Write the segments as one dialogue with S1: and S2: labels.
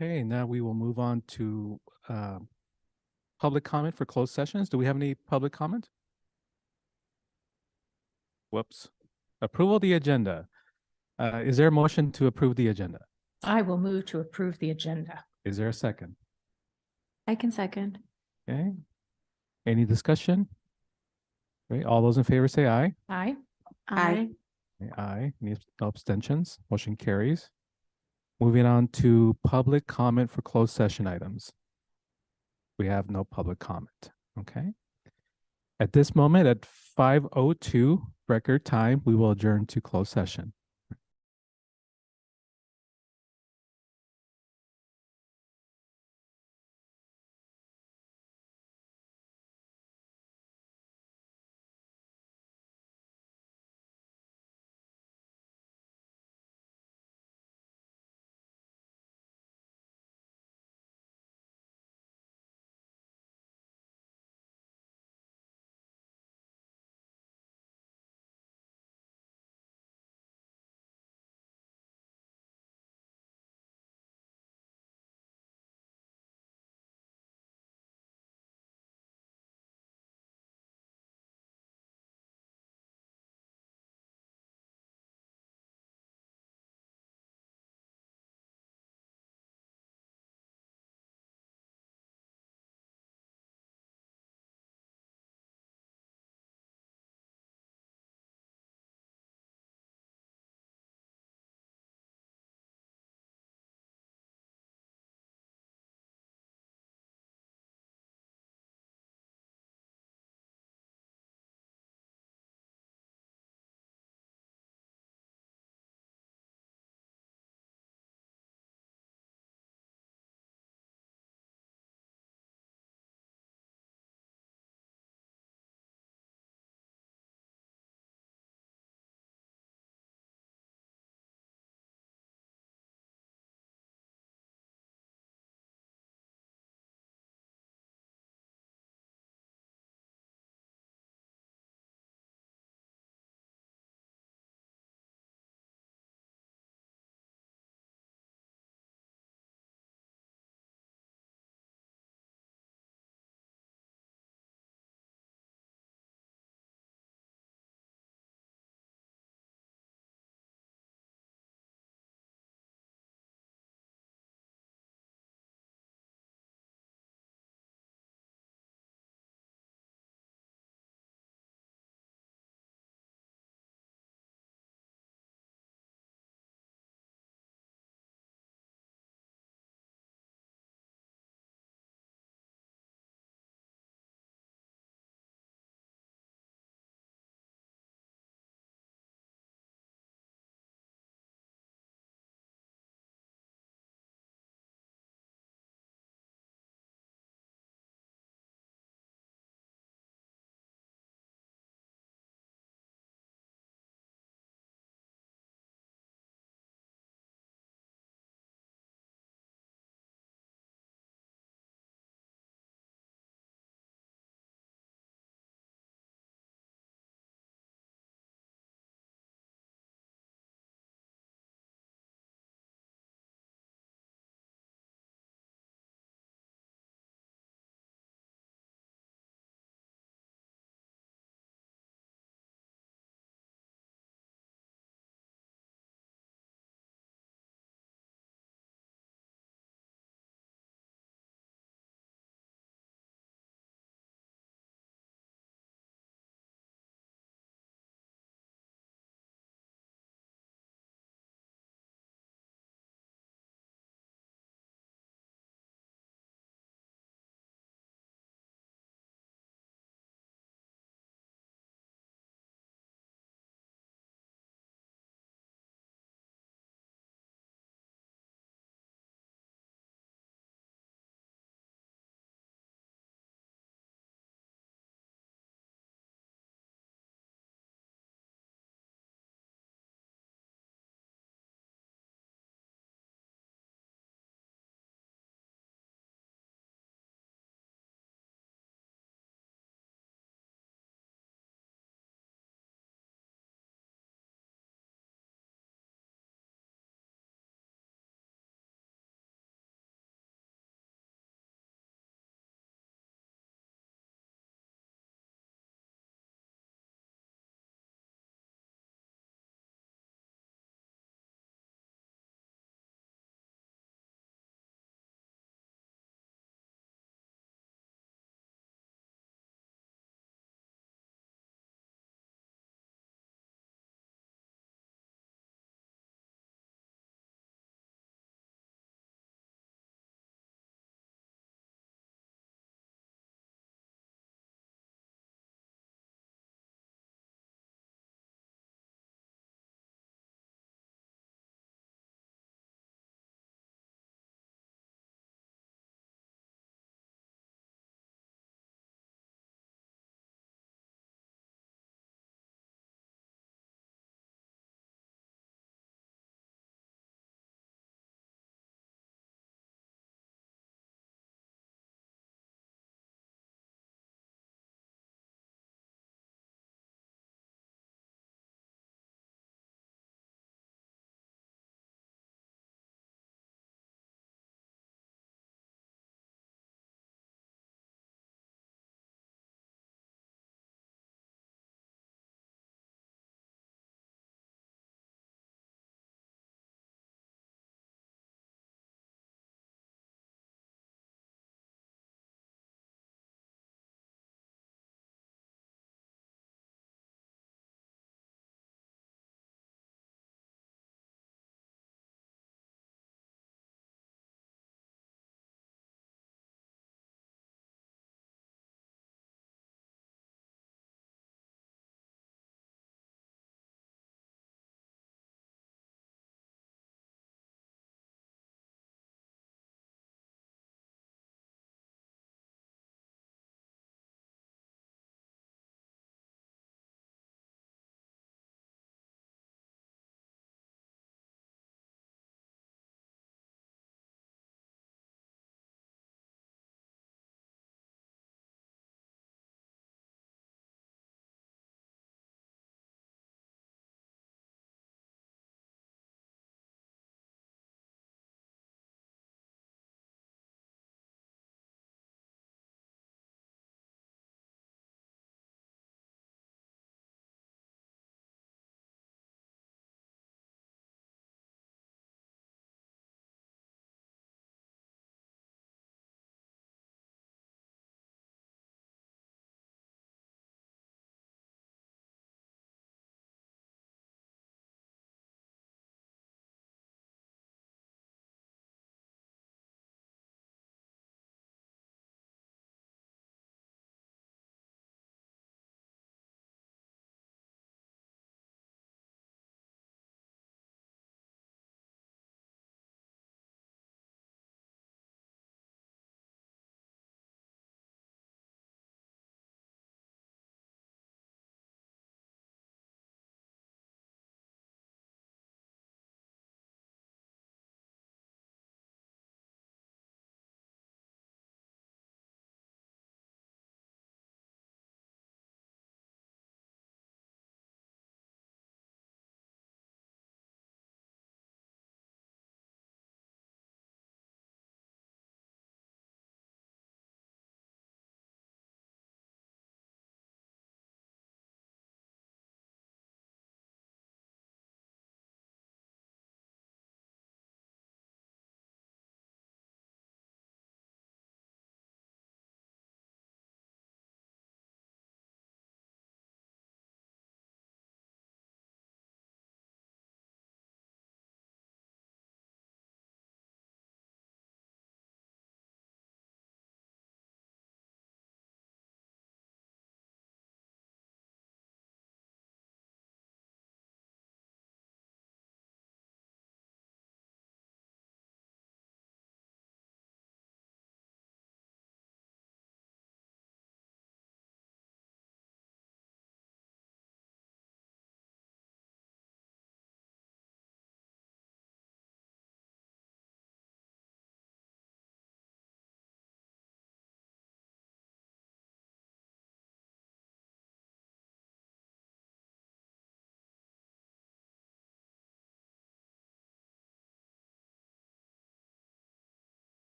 S1: Okay, now we will move on to public comment for closed sessions. Do we have any public comment? Whoops. Approval of the agenda. Is there a motion to approve the agenda?
S2: I will move to approve the agenda.
S1: Is there a second?
S3: I can second.
S1: Okay. Any discussion? Right, all those in favor say aye.
S2: Aye.
S3: Aye.
S1: Aye. Any abstentions? Motion carries. Moving on to public comment for closed session items. We have no public comment. Okay. At this moment, at 5:02 record time, we will adjourn to closed session.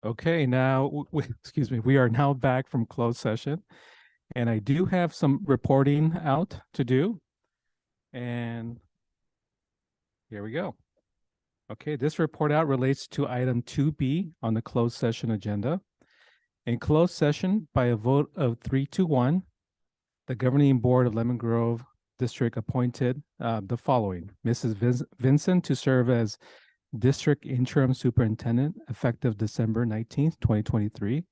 S1: Okay, now, excuse me, we are now back from closed session. And I do have some reporting out to do. And here we go. Okay, this report out relates to item 2B on the closed session agenda. In closed session, by a vote of 3-1, the governing board of Lemon Grove District appointed the following: Mrs. Vincent to serve as District Interim Superintendent effective December 19th, 2023,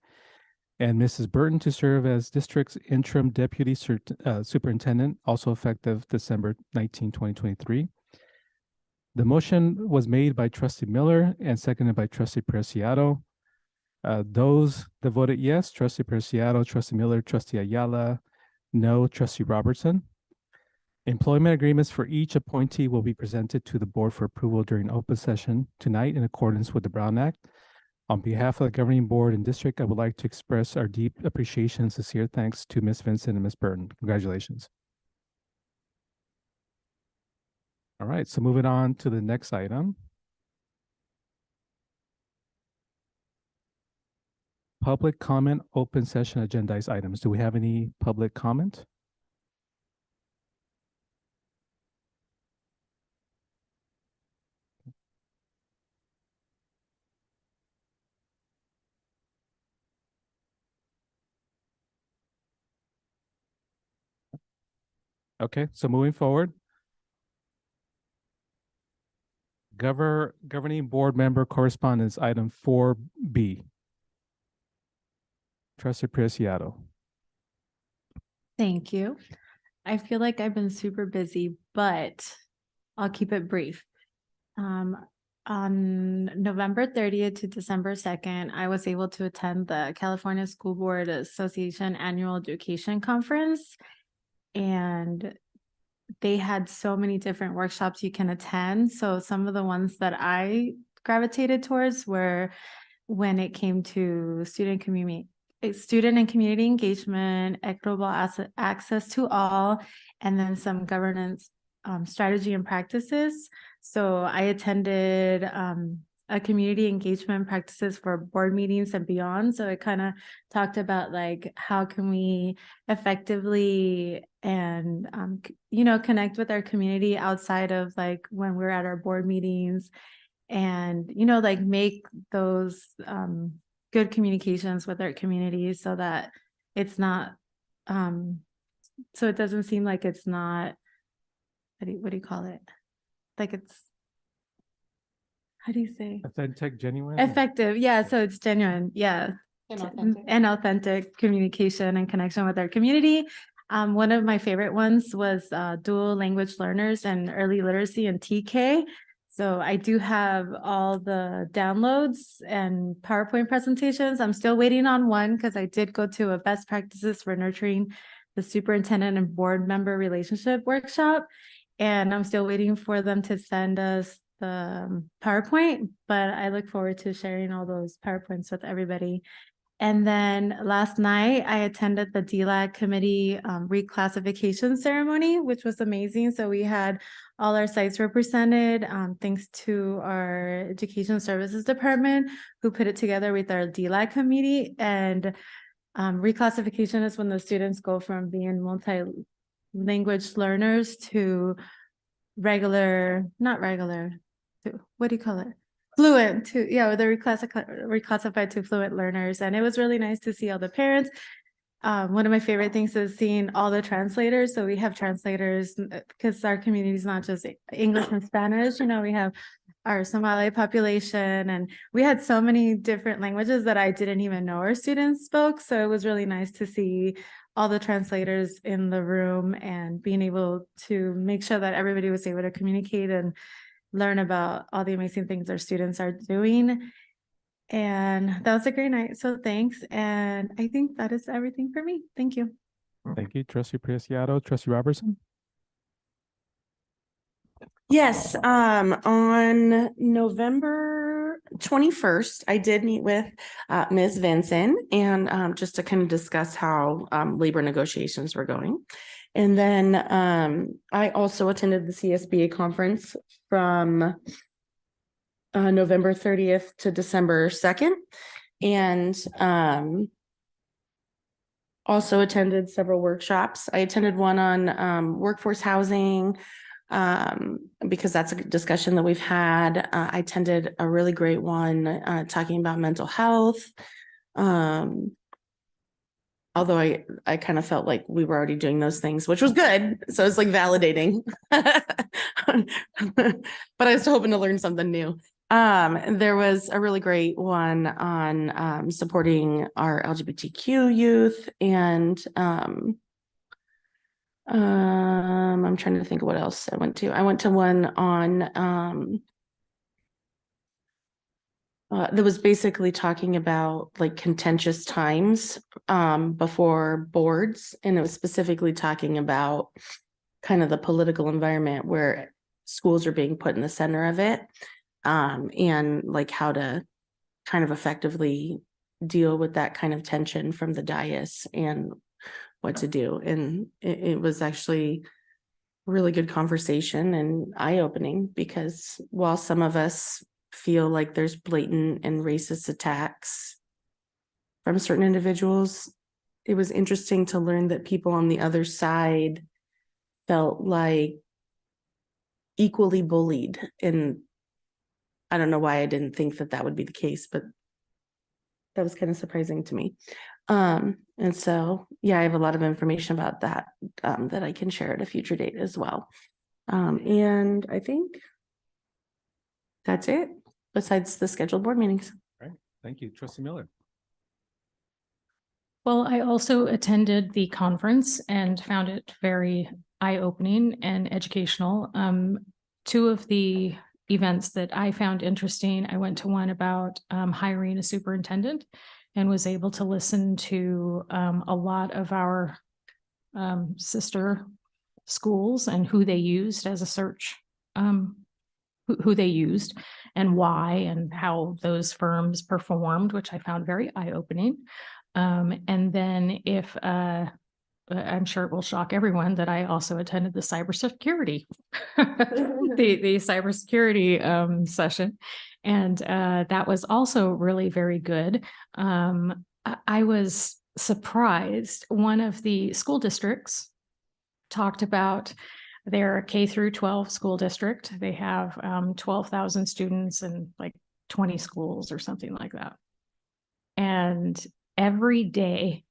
S1: and Mrs. Burton to serve as District's Interim Deputy Superintendent, also effective December 19, 2023. The motion was made by Trustee Miller and seconded by Trustee Preciado. Those that voted yes: Trustee Preciado, Trustee Miller, Trustee Ayala, no, Trustee Robertson. Employment agreements for each appointee will be presented to the board for approval during open session tonight in accordance with the Brown Act. On behalf of the governing board and district, I would like to express our deep appreciation and sincere thanks to Ms. Vincent and Ms. Burton. Congratulations. All right, so moving on to the next item. Public comment, open session agendized items. Do we have any public comment? Okay, so moving forward. Governing board member correspondence, item 4B. Trustee Preciado.
S3: Thank you. I feel like I've been super busy, but I'll keep it brief. On November 30th to December 2nd, I was able to attend the California School Board Association Annual Education Conference. And they had so many different workshops you can attend. So some of the ones that I gravitated towards were when it came to student and community engagement, equitable access to all, and then some governance strategy and practices. So I attended a community engagement practices for board meetings and beyond. So it kind of talked about like how can we effectively and connect with our community outside of like when we're at our board meetings, and like make those good communications with our communities so that it's not so it doesn't seem like it's not what do you call it, like it's, how do you say,
S1: Authentic, genuine?
S3: effective? Yeah, so it's genuine. Yeah. And authentic communication and connection with our community. One of my favorite ones was dual language learners and early literacy and TK. So I do have all the downloads and PowerPoint presentations. I'm still waiting on one because I did go to a best practices for nurturing the superintendent and board member relationship workshop. And I'm still waiting for them to send us the PowerPoint, but I look forward to sharing all those PowerPoints with everybody. And then last night I attended the DLAG committee reclassification ceremony, which was amazing. So we had all our sites represented, thanks to our education services department who put it together with our DLAG committee. And reclassification is when the students go from being multi-language learners to not regular, what do you call it? Fluent to, yeah, they're reclassified to fluent learners. And it was really nice to see all the parents. One of my favorite things is seeing all the translators. So we have translators because our community is not just English and Spanish, we have our Somali population, and we had so many different languages that I didn't even know our students spoke. So it was really nice to see all the translators in the room and being able to make sure that everybody was able to communicate and learn about all the amazing things our students are doing. And that was a great night. So thanks. And I think that is everything for me. Thank you.
S1: Thank you, Trustee Preciado. Trustee Robertson?
S4: Yes, on November 21st, I did meet with Ms. Vincent and just to kind of discuss how labor negotiations were going. And then I also attended the CSBA conference from November 30th to December 2nd. and also attended several workshops. I attended one on workforce housing, because that's a discussion that we've had. I attended a really great one talking about mental health. Although I kind of felt like we were already doing those things, which was good. So it's like validating. But I was hoping to learn something new. There was a really great one on supporting our LGBTQ youth, and I'm trying to think of what else I went to. I went to one on that was basically talking about like contentious times before boards, and it was specifically talking about kind of the political environment where schools are being put in the center of it, and like how to kind of effectively deal with that kind of tension from the dais and what to do. And it was actually a really good conversation and eye-opening, because while some of us feel like there's blatant and racist attacks from certain individuals, it was interesting to learn that people on the other side felt like equally bullied. And I don't know why I didn't think that that would be the case, but that was kind of surprising to me. And so, yeah, I have a lot of information about that that I can share at a future date as well. And I think that's it, besides the scheduled board meetings.
S1: Right. Thank you. Trustee Miller.
S2: Well, I also attended the conference and found it very eye-opening and educational. Two of the events that I found interesting, I went to one about hiring a superintendent, and was able to listen to a lot of our sister schools and who they used as a search, who they used and why, and how those firms performed, which I found very eye-opening. And then if I'm sure it will shock everyone that I also attended the cybersecurity, the cybersecurity session. And that was also really very good. I was surprised. One of the school districts talked about their K through 12 school district. They have 12,000 students and like 20 schools or something like that. And every day,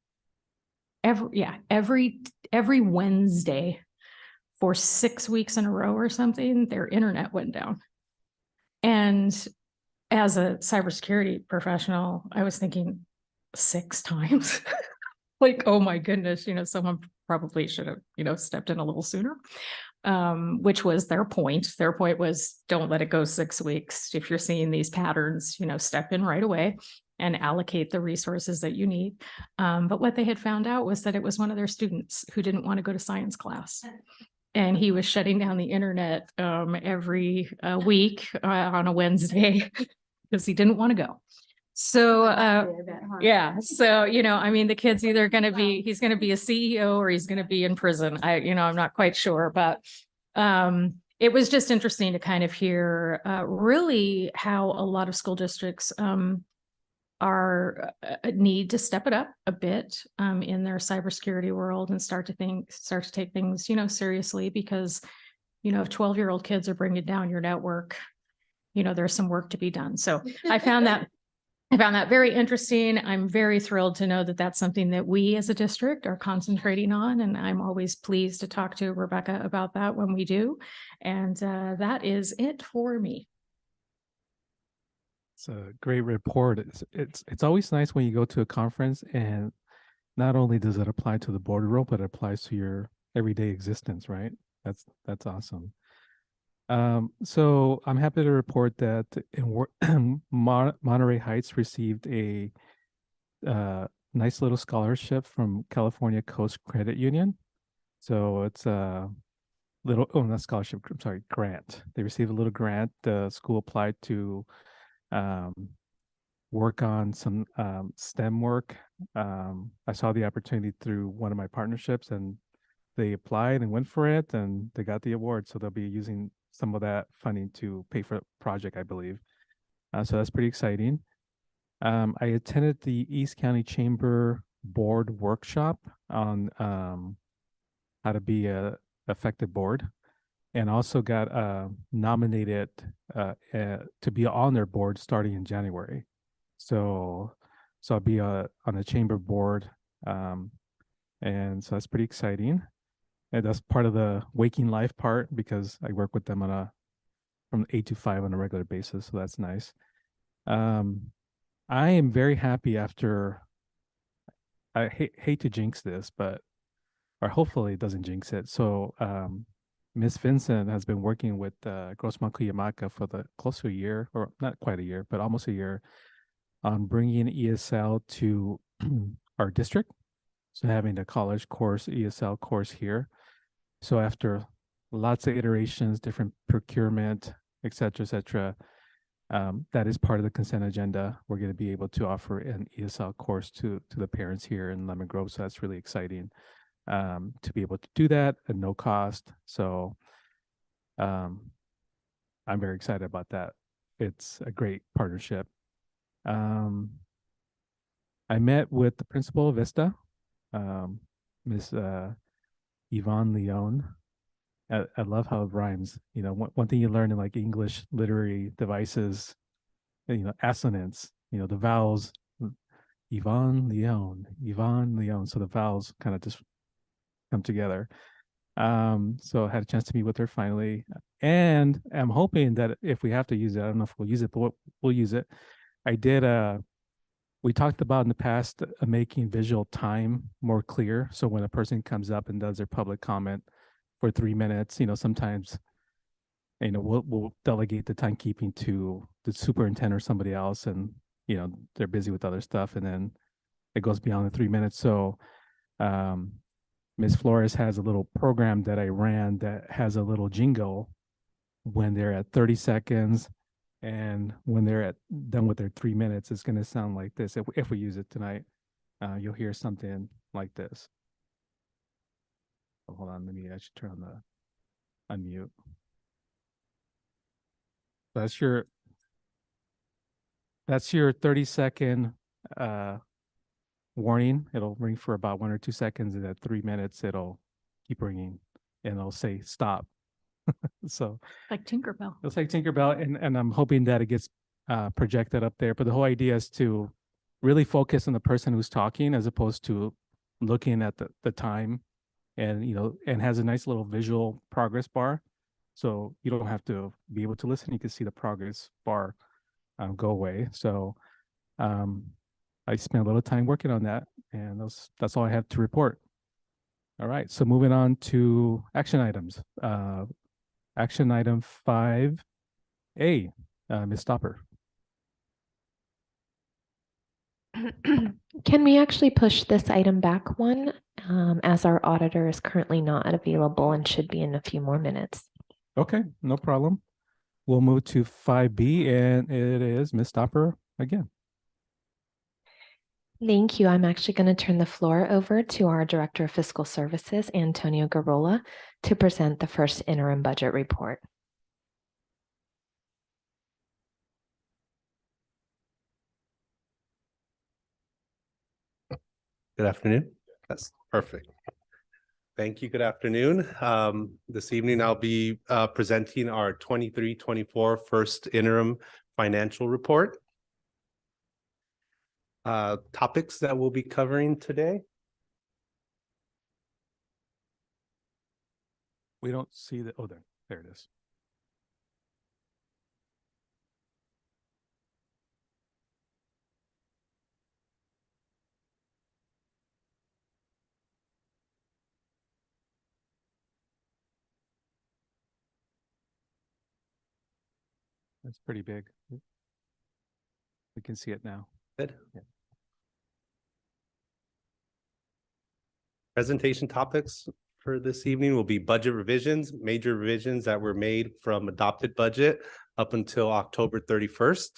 S2: every Wednesday for 6 weeks in a row or something, their internet went down. And as a cybersecurity professional, I was thinking 6 times. Like, oh my goodness, someone probably should have, stepped in a little sooner. Which was their point. Their point was, don't let it go 6 weeks. If you're seeing these patterns, step in right away and allocate the resources that you need. But what they had found out was that it was one of their students who didn't want to go to science class. And he was shutting down the internet every week on a Wednesday because he didn't want to go. So, yeah. So, the kid's either going to be, he's going to be a CEO or he's going to be in prison. I'm not quite sure, but it was just interesting to kind of hear really how a lot of school districts are need to step it up a bit in their cybersecurity world and start to take things, seriously, because, if 12-year-old kids are bringing down your network, there's some work to be done. So I found that very interesting. I'm very thrilled to know that that's something that we as a district are concentrating on. And I'm always pleased to talk to Rebecca about that when we do. And that is it for me.
S1: It's a great report. It's always nice when you go to a conference and not only does it apply to the board role, but it applies to your everyday existence, right? That's awesome. So I'm happy to report that Monterey Heights received a nice little scholarship from California Coast Credit Union. So it's a not scholarship, I'm sorry, grant. They received a little grant. The school applied to work on some STEM work. I saw the opportunity through one of my partnerships, and they applied and went for it, and they got the award. So they'll be using some of that funding to pay for the project, I believe. So that's pretty exciting. I attended the East County Chamber Board workshop on how to be a effective board, and also got nominated to be on their board starting in January. So I'll be on the chamber board, and so that's pretty exciting. And that's part of the waking life part because I work with them from 8 to 5 on a regular basis. So that's nice. I am very happy after, I hate to jinx this, but, or hopefully it doesn't jinx it. So Miss Vincent has been working with Grossman Cuyamaca for close to a year, or not quite a year, but almost a year, on bringing ESL to our district. So having the college course, ESL course here. So after lots of iterations, different procurement, et cetera, that is part of the consent agenda. We're going to be able to offer an ESL course to the parents here in Lemon Grove. So that's really exciting to be able to do that at no cost. So I'm very excited about that. It's a great partnership. I met with the principal of Vista, Miss Yvonne Leone. I love how it rhymes. You know, one thing you learn in like English literary devices, you know, assonance, you know, the vowels, Yvonne Leone. So the vowels kind of just come together. So I had a chance to meet with her finally. And I'm hoping that if we have to use it, I don't know if we'll use it, but we'll use it. We talked about in the past making visual time more clear. So when a person comes up and does their public comment for 3 minutes, you know, sometimes, you know, we'll delegate the timekeeping to the superintendent or somebody else, and, you know, they're busy with other stuff, and then it goes beyond the 3 minutes. So Ms. Flores has a little program that I ran that has a little jingle when they're at 30 seconds. And when they're done with their 3 minutes, it's going to sound like this. If we use it tonight, you'll hear something like this. Oh, hold on, I should turn on the unmute. That's your 30-second warning. It'll ring for about 1 or 2 seconds, and at 3 minutes, it'll keep ringing, and it'll say stop. So
S2: Like Tinkerbell.
S1: it's like Tinkerbell, and I'm hoping that it gets projected up there. But the whole idea is to really focus on the person who's talking as opposed to looking at the time, and, you know, and has a nice little visual progress bar. So you don't have to be able to listen. You can see the progress bar go away. So I spent a little time working on that, and that's all I have to report. All right, so moving on to action items. Action item 5A, Ms. Stopper.
S5: Can we actually push this item back one, as our auditor is currently not available and should be in a few more minutes?
S1: Okay, no problem. We'll move to 5B, and it is Ms. Stopper again.
S5: Thank you. I'm actually going to turn the floor over to our Director of Fiscal Services, Antonio Garola, to present the first interim budget report.
S6: Good afternoon. That's perfect. Thank you. Good afternoon. This evening, I'll be presenting our 23-24 first interim financial report. Topics that we'll be covering today.
S1: We don't see the, oh, there it is. That's pretty big. We can see it now.
S6: Good.
S1: Yeah.
S6: Presentation topics for this evening will be budget revisions, major revisions that were made from adopted budget up until October 31st.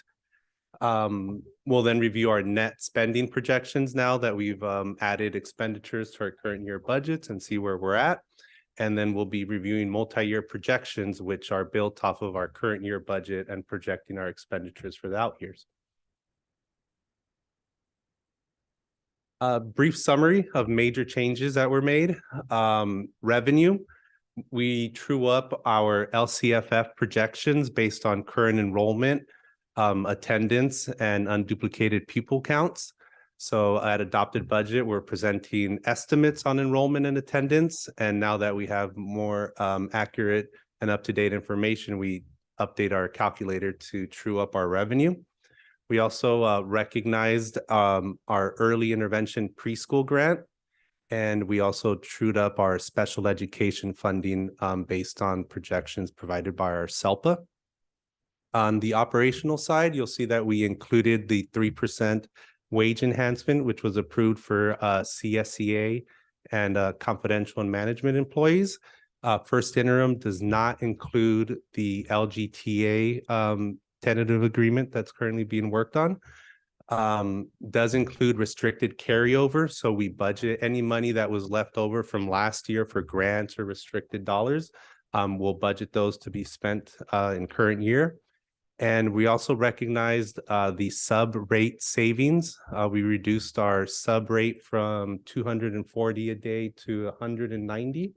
S6: We'll then review our net spending projections now that we've added expenditures to our current year budgets and see where we're at. And then we'll be reviewing multi-year projections, which are built off of our current year budget and projecting our expenditures for the out years. A brief summary of major changes that were made. Revenue, we true up our LCFF projections based on current enrollment, attendance, and unduplicated pupil counts. So at adopted budget, we're presenting estimates on enrollment and attendance. And now that we have more accurate and up-to-date information, we update our calculator to true up our revenue. We also recognized our early intervention preschool grant, and we also trued up our special education funding based on projections provided by our SELPA. On the operational side, you'll see that we included the 3% wage enhancement, which was approved for CSEA and confidential and management employees. First interim does not include the LGTA tentative agreement that's currently being worked on. Does include restricted carryover. So we budget any money that was left over from last year for grants or restricted dollars. We'll budget those to be spent in current year. And we also recognized the sub rate savings. We reduced our sub rate from 240 a day to 190.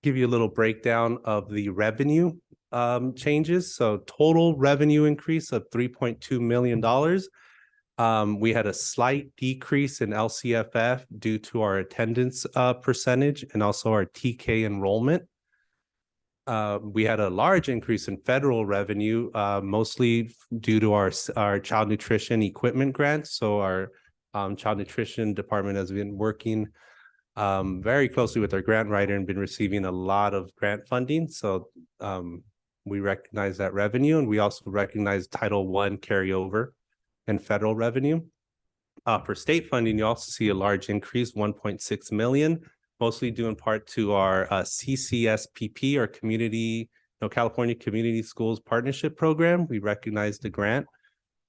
S6: Give you a little breakdown of the revenue changes. So total revenue increase of $3.2 million. We had a slight decrease in LCFF due to our attendance percentage and also our TK enrollment. We had a large increase in federal revenue, mostly due to our child nutrition equipment grants. So our child nutrition department has been working very closely with our grant writer and been receiving a lot of grant funding. So we recognize that revenue, and we also recognize Title I carryover and federal revenue. For state funding, you also see a large increase, 1.6 million, mostly due in part to our CCSPP, our California Community Schools Partnership Program. We recognized the grant,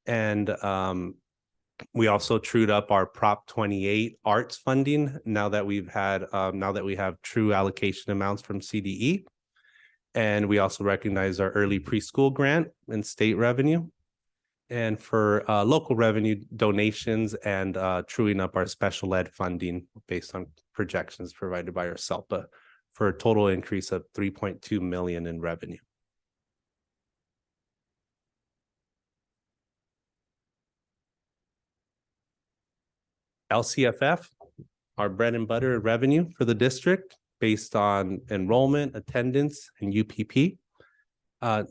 S6: and we also trued up our Prop 28 arts funding now that we have true allocation amounts from CDE. And we also recognize our early preschool grant and state revenue. And for local revenue donations and truing up our special ed funding based on projections provided by our SELPA for a total increase of 3.2 million in revenue. LCFF, our bread and butter revenue for the district based on enrollment, attendance, and UPP.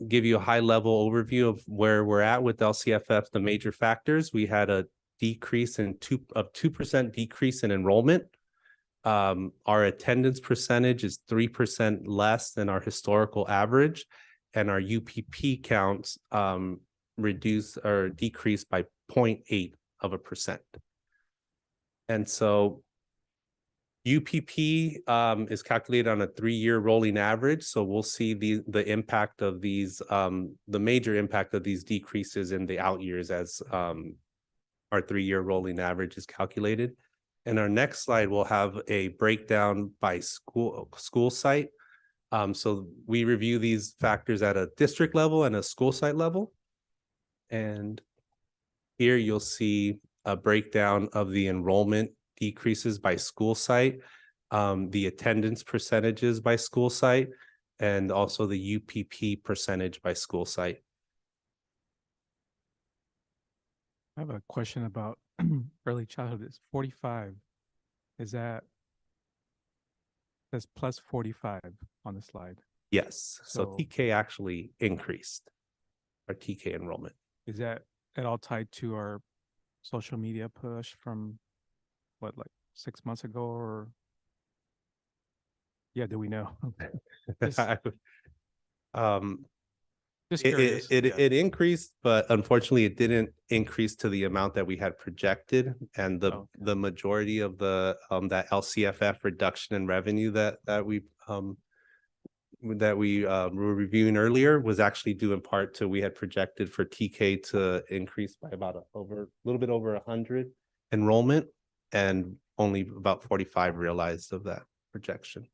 S6: Give you a high level overview of where we're at with LCFF, the major factors. We had a decrease in 2% decrease in enrollment. Our attendance percentage is 3% less than our historical average, and our UPP counts reduced or decreased by 0.8%. And so UPP is calculated on a 3-year rolling average. So we'll see the impact of these, the major impact of these decreases in the out years as our 3-year rolling average is calculated. And our next slide will have a breakdown by school site. So we review these factors at a district level and a school site level. And here you'll see a breakdown of the enrollment decreases by school site, the attendance percentages by school site, and also the UPP percentage by school site.
S1: I have a question about early childhood. It's 45. Is that's plus 45 on the slide?
S6: Yes. So
S1: So-
S6: TK actually increased our TK enrollment.
S1: Is that at all tied to our social media push from what, like 6 months ago, or yeah, do we know? Just- Just curious. Yeah.
S6: It increased, but unfortunately it didn't increase to the amount that we had projected. And
S1: Okay.
S6: the majority of the that LCFF reduction in revenue that we were reviewing earlier was actually due in part to we had projected for TK to increase by about a little bit over 100 enrollment, and only about 45 realized of that projection.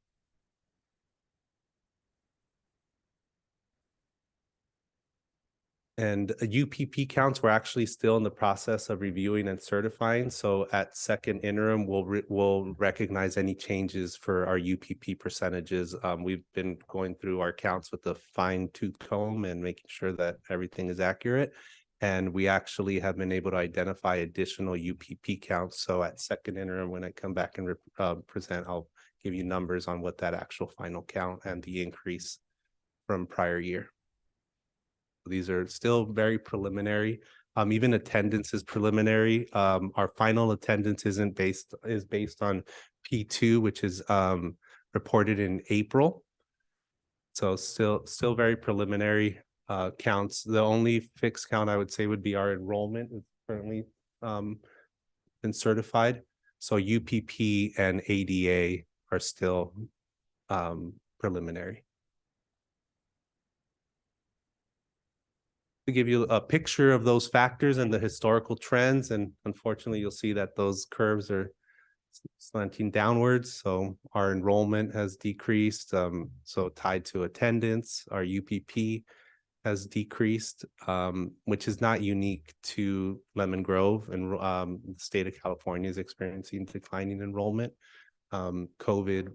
S6: And UPP counts, we're actually still in the process of reviewing and certifying. So at second interim, we'll recognize any changes for our UPP percentages. We've been going through our counts with a fine tooth comb and making sure that everything is accurate. And we actually have been able to identify additional UPP counts. So at second interim, when I come back and present, I'll give you numbers on what that actual final count and the increase from prior year. These are still very preliminary. Even attendance is preliminary. Our final attendance is based on P2, which is reported in April. So still very preliminary counts. The only fixed count I would say would be our enrollment. It's currently been certified. So UPP and ADA are still preliminary. To give you a picture of those factors and the historical trends, and unfortunately you'll see that those curves are slanting downwards. So our enrollment has decreased, so tied to attendance. Our UPP has decreased, which is not unique to Lemon Grove, and the state of California is experiencing declining enrollment. COVID,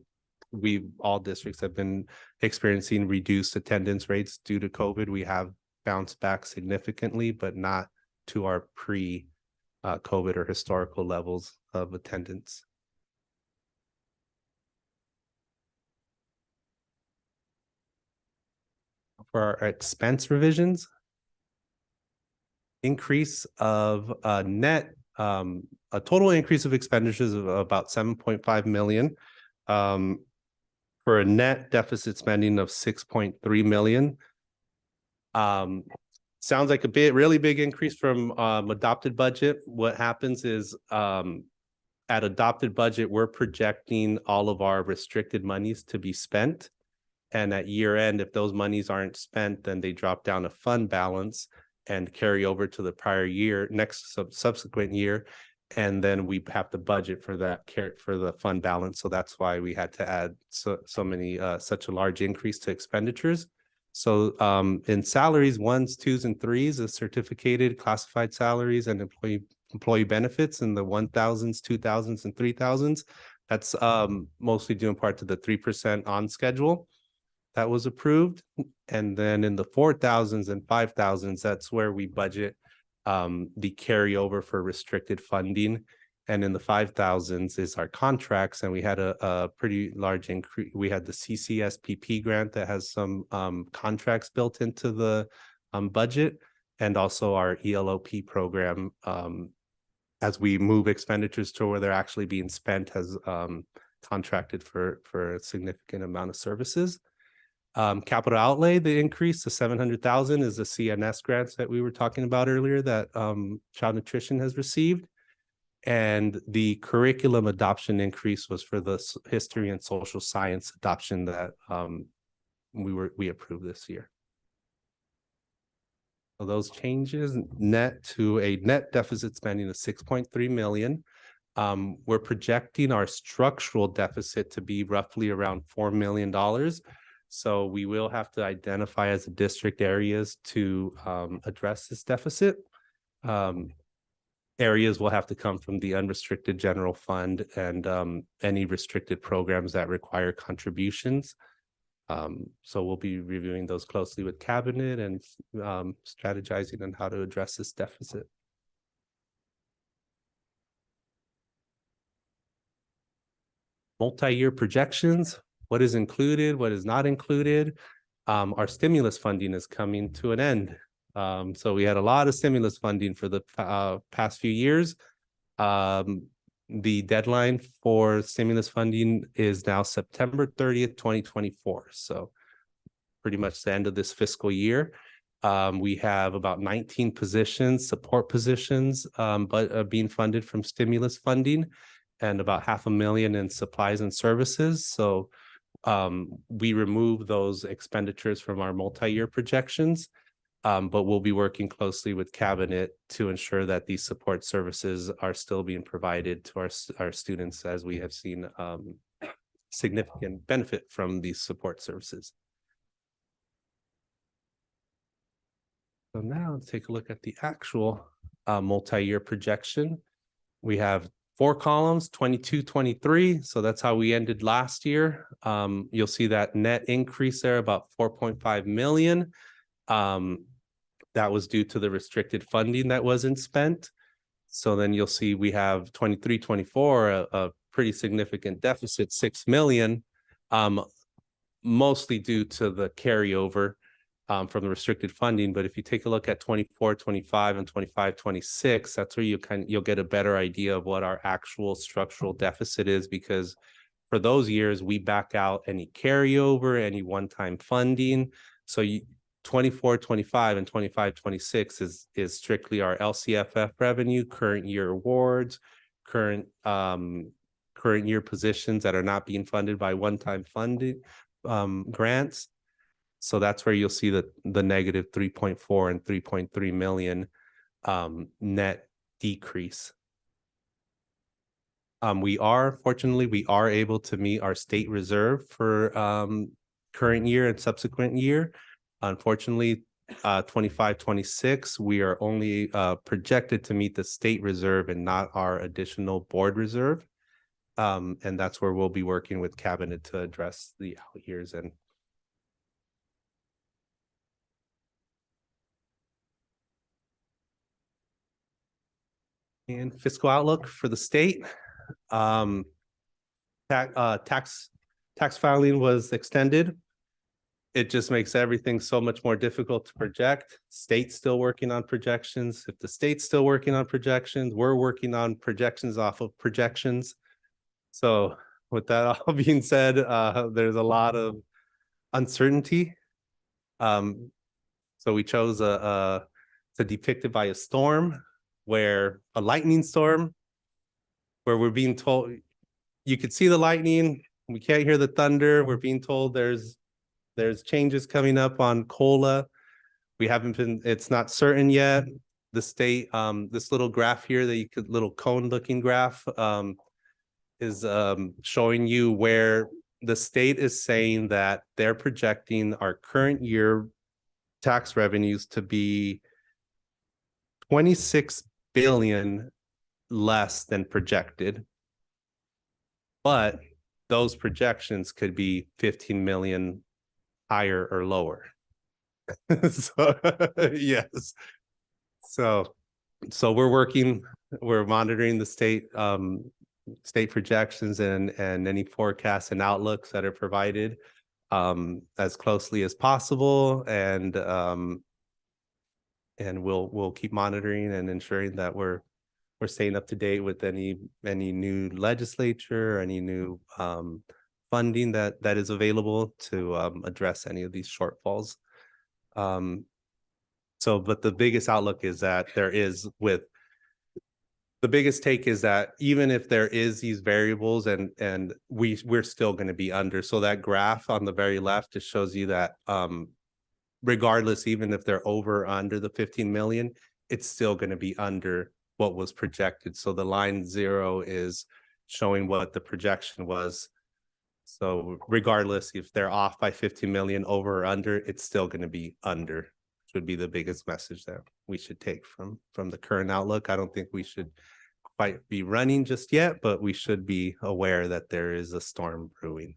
S6: all districts have been experiencing reduced attendance rates due to COVID. We have bounced back significantly, but not to our pre-COVID or historical levels of attendance. For our expense revisions, increase of net, a total increase of expenditures of about 7.5 million, for a net deficit spending of 6.3 million. Sounds like a really big increase from adopted budget. What happens is at adopted budget, we're projecting all of our restricted monies to be spent. And at year end, if those monies aren't spent, then they drop down to fund balance and carry over to the prior year, next subsequent year. And then we have to budget for that for the fund balance. So that's why we had to add such a large increase to expenditures. So in salaries, 1s, 2s, and 3s, the certificated classified salaries and employee benefits in the 1,000s, 2,000s, and 3,000s. That's mostly due in part to the 3% on schedule that was approved. And then in the 4,000s and 5,000s, that's where we budget the carryover for restricted funding. And in the 5,000s is our contracts. And we had a pretty large increase. We had the CCSPP grant that has some contracts built into the budget, and also our ELOP program, as we move expenditures to where they're actually being spent, has contracted for a significant amount of services. Capital outlay, the increase to 700,000 is the CNS grants that we were talking about earlier that Child Nutrition has received. And the curriculum adoption increase was for the history and social science adoption that we approved this year. So those changes net to a net deficit spending of 6.3 million. We're projecting our structural deficit to be roughly around $4 million. So we will have to identify as a district areas to address this deficit. Areas will have to come from the unrestricted general fund and any restricted programs that require contributions. So we'll be reviewing those closely with cabinet and strategizing on how to address this deficit. Multi-year projections, what is included, what is not included. Our stimulus funding is coming to an end. So we had a lot of stimulus funding for the past few years. The deadline for stimulus funding is now September 30th, 2024. So pretty much the end of this fiscal year. We have about 19 positions, support positions, but being funded from stimulus funding, and about $500,000 in supplies and services. So we remove those expenditures from our multi-year projections. But we'll be working closely with cabinet to ensure that these support services are still being provided to our students, as we have seen significant benefit from these support services. So now let's take a look at the actual multi-year projection. We have 4 columns, 22, 23. So that's how we ended last year. You'll see that net increase there, about 4.5 million. That was due to the restricted funding that wasn't spent. So then you'll see we have 23, 24, a pretty significant deficit, 6 million, mostly due to the carryover from the restricted funding. But if you take a look at 24, 25 and 25, 26, that's where you'll get a better idea of what our actual structural deficit is, because for those years, we back out any carryover, any one-time funding. So 24, 25 and 25, 26 is strictly our LCFF revenue, current year awards, current year positions that are not being funded by one-time funding grants. So that's where you'll see the negative 3.4 and 3.3 million net decrease. Fortunately, we are able to meet our state reserve for current year and subsequent year. Unfortunately, 25, 26, we are only projected to meet the state reserve and not our additional board reserve. And that's where we'll be working with cabinet to address the out years. And fiscal outlook for the state. Tax filing was extended. It just makes everything so much more difficult to project. State's still working on projections. If the state's still working on projections, we're working on projections off of projections. So with that all being said, there's a lot of uncertainty. So we chose to depict it by a storm, where a lightning storm, where we're being told you could see the lightning, we can't hear the thunder. We're being told there's changes coming up on COLA. It's not certain yet. The state, this little graph here little cone looking graph is showing you where the state is saying that they're projecting our current year tax revenues to be 26 billion less than projected. But those projections could be 15 million higher or lower. So yes. So we're monitoring the state projections and any forecasts and outlooks that are provided as closely as possible, and we'll keep monitoring and ensuring that we're staying up to date with any new legislature, any new funding that is available to address any of these shortfalls. But the biggest outlook is that the biggest take is that even if there is these variables and we're still going to be under. So that graph on the very left just shows you that regardless, even if they're over or under the 15 million, it's still going to be under what was projected. So the line 0 is showing what the projection was. So regardless if they're off by 50 million over or under, it's still going to be under, which would be the biggest message that we should take from the current outlook. I don't think we should quite be running just yet, but we should be aware that there is a storm brewing.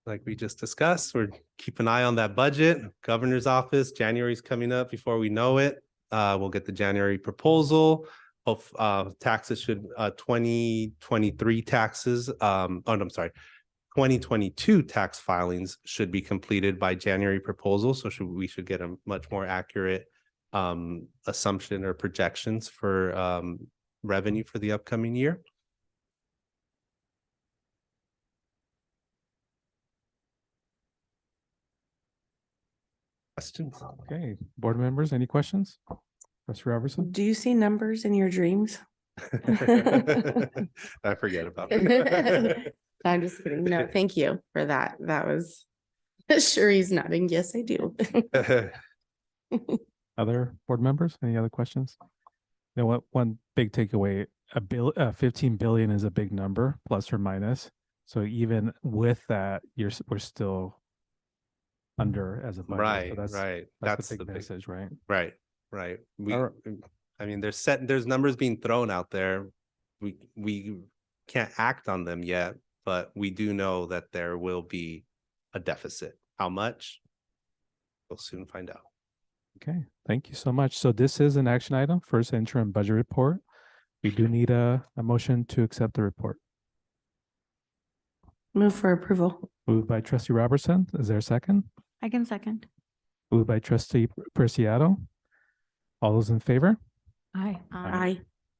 S6: Like we just discussed, we're keep an eye on that budget. Governor's office, January's coming up before we know it. We'll get the January proposal. Taxes should 2023 taxes. 2022 tax filings should be completed by January proposal. So we should get a much more accurate assumption or projections for revenue for the upcoming year. Questions?
S1: Okay, board members, any questions? Professor Robertson?
S4: Do you see numbers in your dreams?
S6: I forget about it.
S4: I'm just kidding. No, thank you for that. That was sure he's nodding. Yes, I do.
S1: Other board members, any other questions? You know what, one big takeaway, 15 billion is a big number, plus or minus. So even with that, we're still under as a budget.
S6: Right,
S1: So that's
S6: right.
S1: that's the big
S6: big-
S1: message, right?
S6: Right, right.
S1: Alright.
S6: I mean, there's numbers being thrown out there. We can't act on them yet, but we do know that there will be a deficit. How much? We'll soon find out.
S1: Okay, thank you so much. So this is an action item, first interim budget report. We do need a motion to accept the report.
S4: Move for approval.
S1: Moved by trustee Robertson. Is there a second?
S3: I can second.
S1: Moved by trustee Preciado. All those in favor?
S2: Aye.
S4: Aye.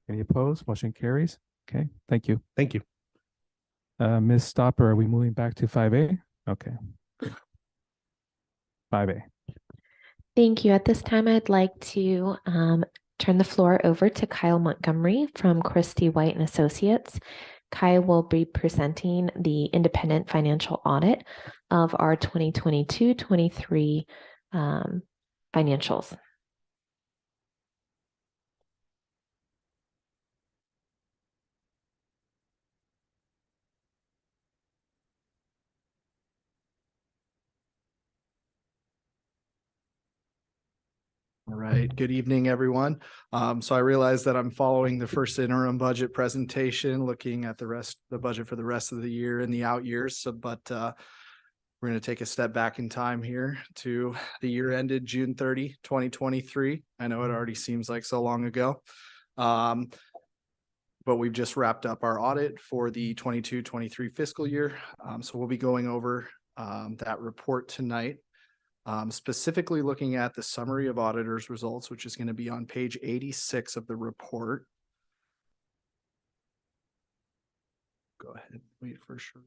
S1: Any opposed? Motion carries. Okay, thank you.
S6: Thank you.
S1: Ms. Stopper, are we moving back to 5A? Okay. 5A.
S5: Thank you. At this time, I'd like to turn the floor over to Kyle Montgomery from Christie White and Associates. Kyle will be presenting the independent financial audit of our 2022-23 financials.
S7: All right, good evening, everyone. So I realize that I'm following the first interim budget presentation, looking at the budget for the rest of the year and the out years. So, but we're going to take a step back in time here to the year ended June 30, 2023. I know it already seems like so long ago. But we've just wrapped up our audit for the 22-23 fiscal year. So we'll be going over that report tonight. Specifically looking at the summary of auditors results, which is going to be on page 86 of the report. Go ahead, wait for sure.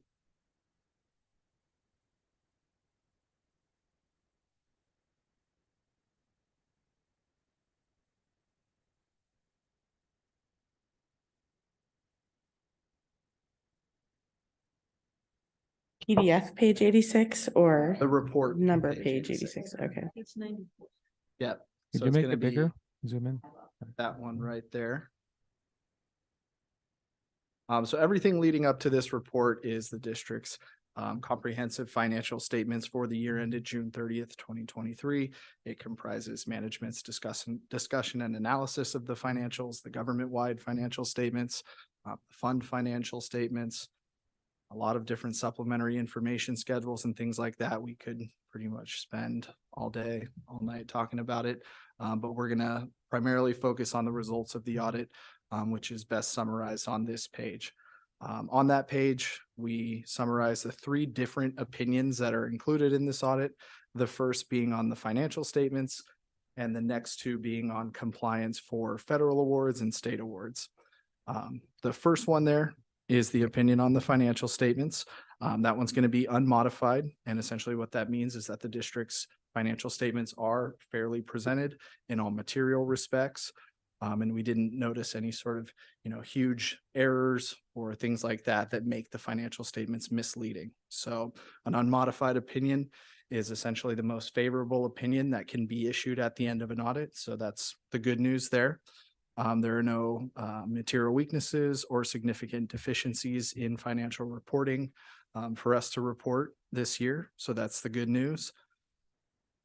S4: PDF page 86 or
S7: The report.
S4: number page 86. Okay.
S7: Yep.
S1: Could
S7: So
S1: you
S7: it's
S1: make
S7: gonna
S1: it bigger?
S7: be
S1: Zoom in.
S7: that one right there. So everything leading up to this report is the district's comprehensive financial statements for the year ended June 30th, 2023. It comprises management's discussion and analysis of the financials, the government-wide financial statements, fund financial statements, a lot of different supplementary information schedules and things like that. We could pretty much spend all day, all night talking about it. But we're gonna primarily focus on the results of the audit, which is best summarized on this page. On that page, we summarize the three different opinions that are included in this audit. The first being on the financial statements, and the next two being on compliance for federal awards and state awards. The first one there is the opinion on the financial statements. That one's going to be unmodified. And essentially what that means is that the district's financial statements are fairly presented in all material respects. And we didn't notice any sort of, huge errors or things like that that make the financial statements misleading. So an unmodified opinion is essentially the most favorable opinion that can be issued at the end of an audit. So that's the good news there. There are no material weaknesses or significant deficiencies in financial reporting for us to report this year. So that's the good news.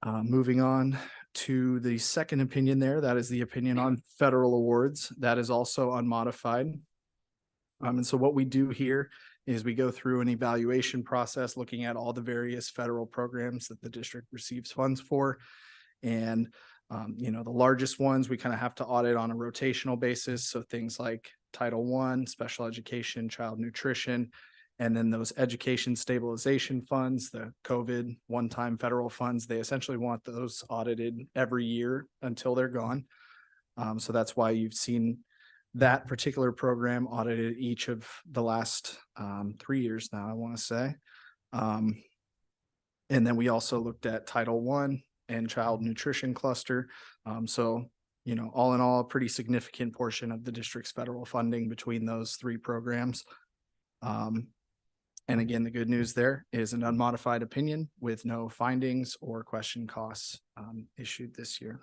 S7: Moving on to the second opinion there, that is the opinion on federal awards. That is also unmodified. And so what we do here is we go through an evaluation process looking at all the various federal programs that the district receives funds for. And the largest ones we kind of have to audit on a rotational basis. So things like Title I, special education, child nutrition, and then those education stabilization funds, the COVID one-time federal funds, they essentially want those audited every year until they're gone. So that's why you've seen that particular program audited each of the last 3 years now, I want to say. And then we also looked at Title I and child nutrition cluster. So, all in all, a pretty significant portion of the district's federal funding between those three programs. And again, the good news there is an unmodified opinion with no findings or question costs issued this year.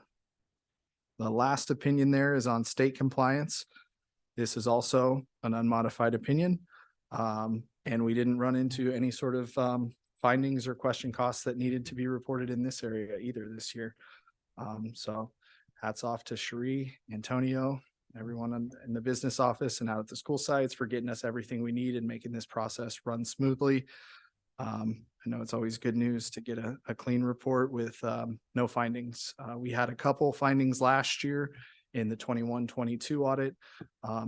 S7: The last opinion there is on state compliance. This is also an unmodified opinion. And we didn't run into any sort of findings or question costs that needed to be reported in this area either this year. So hats off to Cherie, Antonio, everyone in the business office and out at the school sites for getting us everything we need and making this process run smoothly. I know it's always good news to get a clean report with no findings. We had a couple findings last year in the 21-22 audit.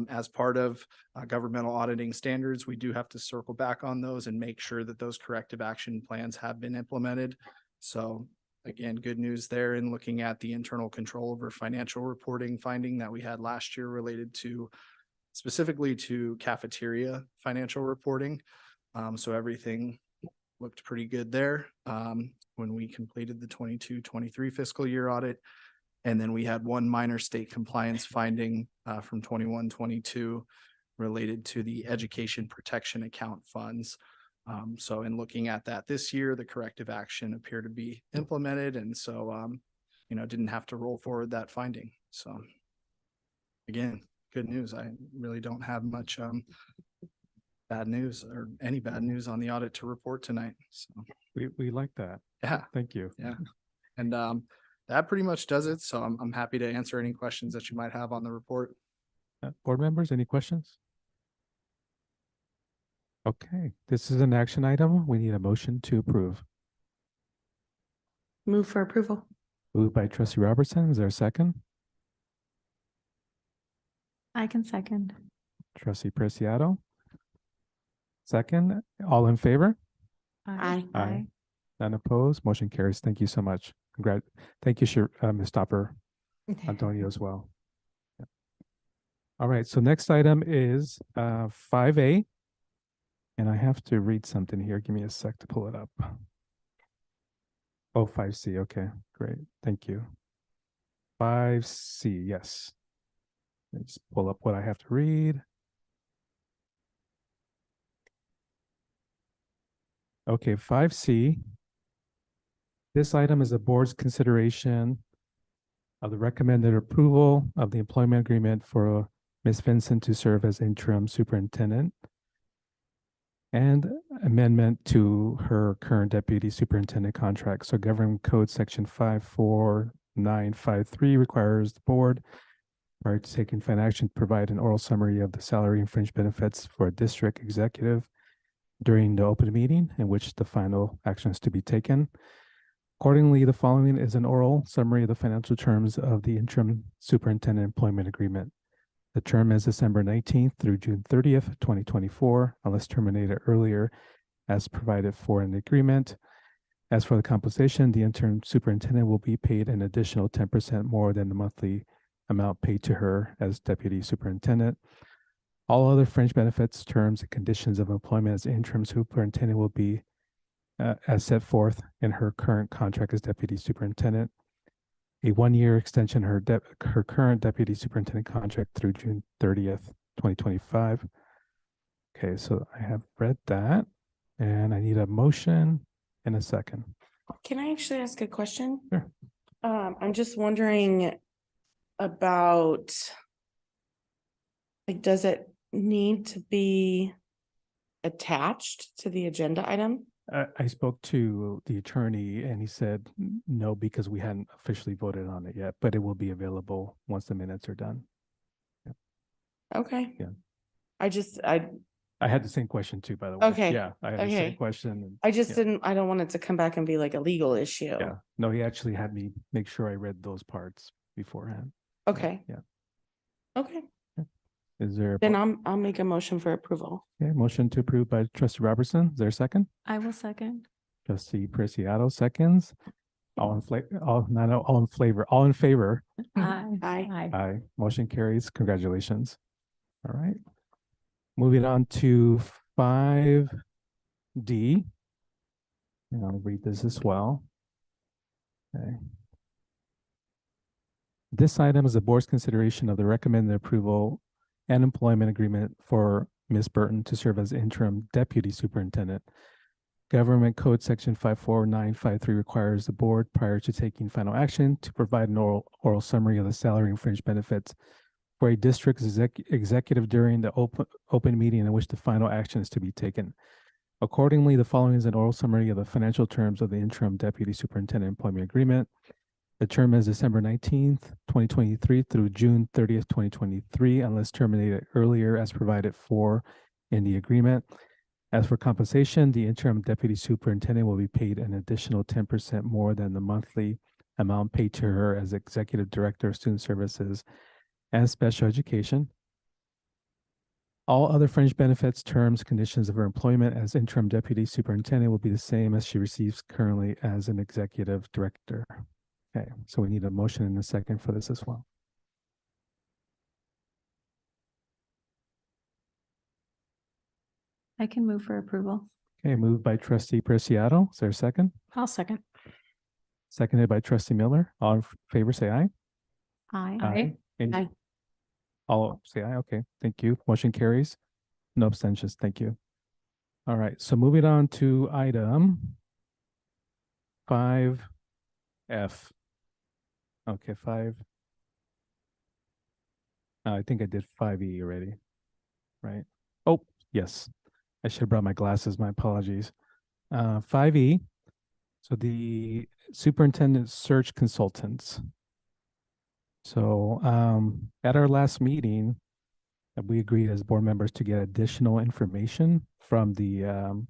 S7: As part of governmental auditing standards, we do have to circle back on those and make sure that those corrective action plans have been implemented. So again, good news there in looking at the internal control over financial reporting finding that we had last year related to specifically to cafeteria financial reporting. So everything looked pretty good there when we completed the 22-23 fiscal year audit. And then we had one minor state compliance finding from 21-22 related to the education protection account funds. So in looking at that this year, the corrective action appeared to be implemented. And so, didn't have to roll forward that finding. So again, good news. I really don't have much bad news or any bad news on the audit to report tonight. So
S1: We like that.
S7: yeah,
S1: Thank you.
S7: yeah. And that pretty much does it. So I'm happy to answer any questions that you might have on the report.
S1: Board members, any questions? Okay, this is an action item. We need a motion to approve.
S4: Move for approval.
S1: Moved by trustee Robertson. Is there a second?
S3: I can second.
S1: Trustee Preciado. Second, all in favor?
S4: Aye.
S1: Aye. None opposed. Motion carries. Thank you so much. Thank you, Ms. Stopper, Antonio as well. Yeah. All right, so next item is 5A. And I have to read something here. Give me a sec to pull it up. Oh, 5C. Okay, great. Thank you. 5C, yes. Let's pull up what I have to read. Okay, 5C. This item is the board's consideration of the recommended approval of the employment agreement for Ms. Vincent to serve as interim superintendent and amendment to her current deputy superintendent contract. So Government Code Section 54953 requires the board, prior to taking final action, to provide an oral summary of the salary and fringe benefits for a district executive during the open meeting in which the final action is to be taken. Accordingly, the following is an oral summary of the financial terms of the interim superintendent employment agreement. The term is December 19th through June 30th, 2024, unless terminated earlier as provided for in the agreement. As for the compensation, the interim superintendent will be paid an additional 10% more than the monthly amount paid to her as deputy superintendent. All other fringe benefits, terms, and conditions of employment as interim superintendent will be as set forth in her current contract as deputy superintendent. A one-year extension of her current deputy superintendent contract through June 30th, 2025. Okay, so I have read that and I need a motion and a second.
S4: Can I actually ask a question?
S1: Sure.
S4: I'm just wondering about, like, does it need to be attached to the agenda item?
S1: I spoke to the attorney and he said no, because we hadn't officially voted on it yet, but it will be available once the minutes are done.
S4: Okay.
S1: Yeah.
S4: I
S1: had the same question too, by the way.
S4: Okay,
S1: Yeah, I had the same
S4: okay.
S1: question. And
S4: I just
S1: yeah,
S4: I don't want it to come back and be like a legal issue.
S1: yeah. No, he actually had me make sure I read those parts beforehand.
S4: Okay.
S1: Yeah.
S4: Okay.
S1: Is there
S4: Then I'll make a motion for approval.
S1: okay, motion to approve by trustee Robertson? Is there a second?
S3: I will second.
S1: Trustee Preciado seconds. All in favor?
S3: Aye.
S4: Aye.
S1: Aye. Motion carries. Congratulations. All right. Moving on to 5D. And I'll read this as well. Okay. This item is the board's consideration of the recommended approval and employment agreement for Ms. Burton to serve as interim deputy superintendent. Government Code Section 54953 requires the board, prior to taking final action, to provide an oral summary of the salary and fringe benefits for a district executive during the open meeting in which the final action is to be taken. Accordingly, the following is an oral summary of the financial terms of the interim deputy superintendent employment agreement. The term is December 19th, 2023 through June 30th, 2023, unless terminated earlier as provided for in the agreement. As for compensation, the interim deputy superintendent will be paid an additional 10% more than the monthly amount paid to her as executive director of student services and special education. All other fringe benefits, terms, conditions of her employment as interim deputy superintendent will be the same as she receives currently as an executive director. Okay, so we need a motion and a second for this as well.
S3: I can move for approval.
S1: Okay, moved by trustee Preciado. Is there a second?
S2: I'll second.
S1: Seconded by trustee Miller. All in favor, say aye.
S3: Aye.
S1: Any-
S4: Aye.
S1: All say aye. Okay, thank you. Motion carries. No abstentions. Thank you. All right, so moving on to item 5F. Okay, 5. I think I did 5E already, right? Oh, yes. I should have brought my glasses. My apologies. 5E. So the superintendent search consultants. So at our last meeting, we agreed as board members to get additional information from the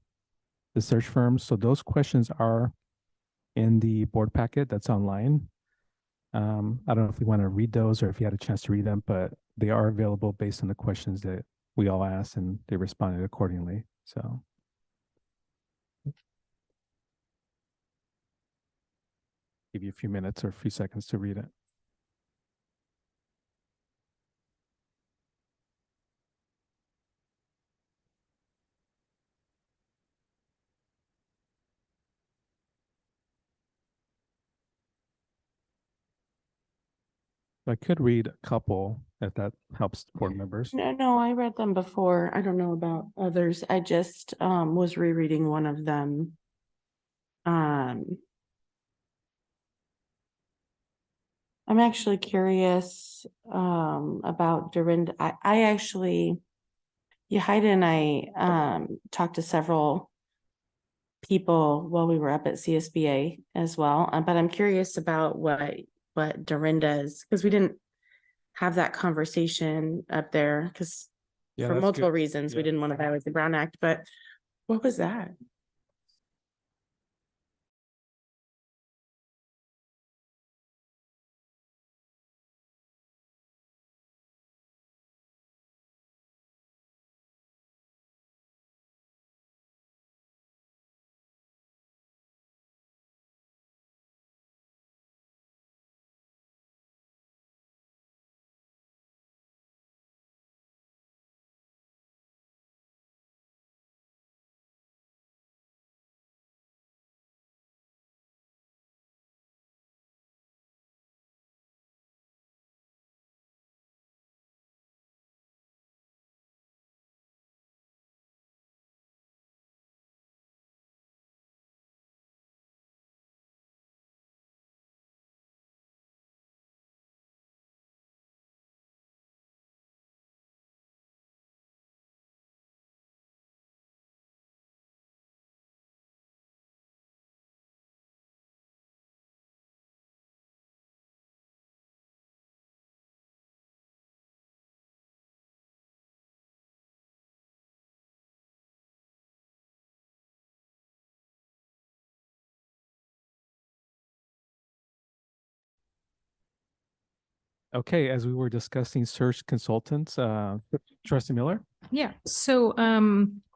S1: search firms. So those questions are in the board packet that's online. I don't know if you want to read those or if you had a chance to read them, but they are available based on the questions that we all asked and they responded accordingly. So. Give you a few minutes or a few seconds to read it. I could read a couple if that helps board members.
S4: No, I read them before. I don't know about others. I just was rereading one of them. I'm actually curious about Dorinda. I actually, Yahida and I talked to several people while we were up at CSBA as well. But I'm curious about what Dorinda's, because we didn't have that conversation up there because
S1: Yeah,
S4: for
S1: that's
S4: multiple
S1: good.
S4: reasons, we
S1: Yeah.
S4: didn't want to violate the Brown Act, but what was that?
S1: Okay, as we were discussing search consultants, trustee Miller.
S2: Yeah, so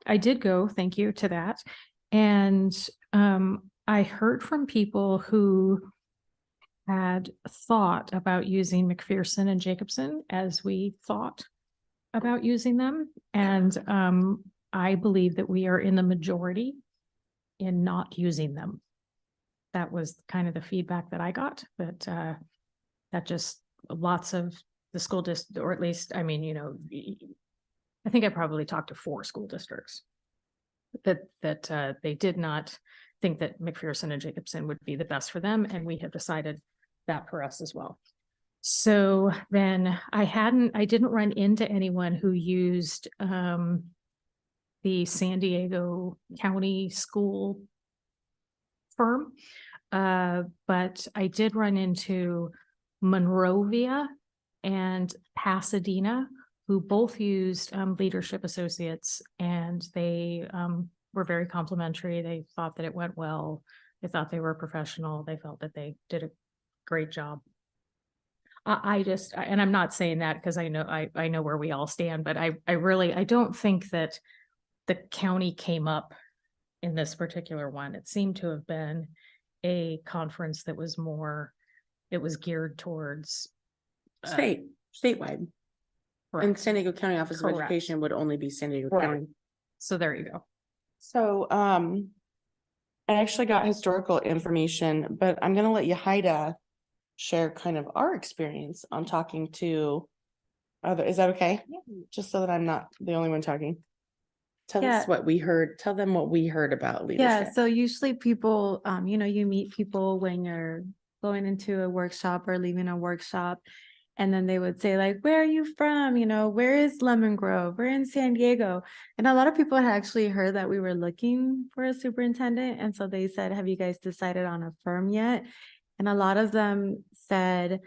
S2: I did go, thank you to that. And I heard from people who had thought about using McPherson and Jacobson as we thought about using them. And I believe that we are in the majority in not using them. That was kind of the feedback that I got, that just lots of the school district, or at least, I mean, you know, I think I probably talked to 4 school districts that they did not think that McPherson and Jacobson would be the best for them. And we have decided that for us as well. So then I didn't run into anyone who used the San Diego County School firm. But I did run into Monrovia and Pasadena, who both used Leadership Associates, and they were very complimentary. They thought that it went well. They thought they were professional. They felt that they did a great job. And I'm not saying that because I know where we all stand, but I don't think that the county came up in this particular one. It seemed to have been a conference that was it was geared towards
S4: statewide. And San Diego County Office of
S2: Correct.
S4: Education would only be San Diego
S2: Right.
S4: County.
S2: So there you go.
S4: So, I actually got historical information, but I'm gonna let Yahida share kind of our experience on talking to other, is that okay? Just so that I'm not the only one talking. Tell
S3: Yeah.
S4: us what we heard, tell them what we heard about
S3: Yeah,
S4: leadership.
S3: so usually people, you meet people when you're going into a workshop or leaving a workshop. And then they would say like, where are you from? Where is Lemon Grove? We're in San Diego. And a lot of people had actually heard that we were looking for a superintendent. And so they said, have you guys decided on a firm yet? And a lot of them said,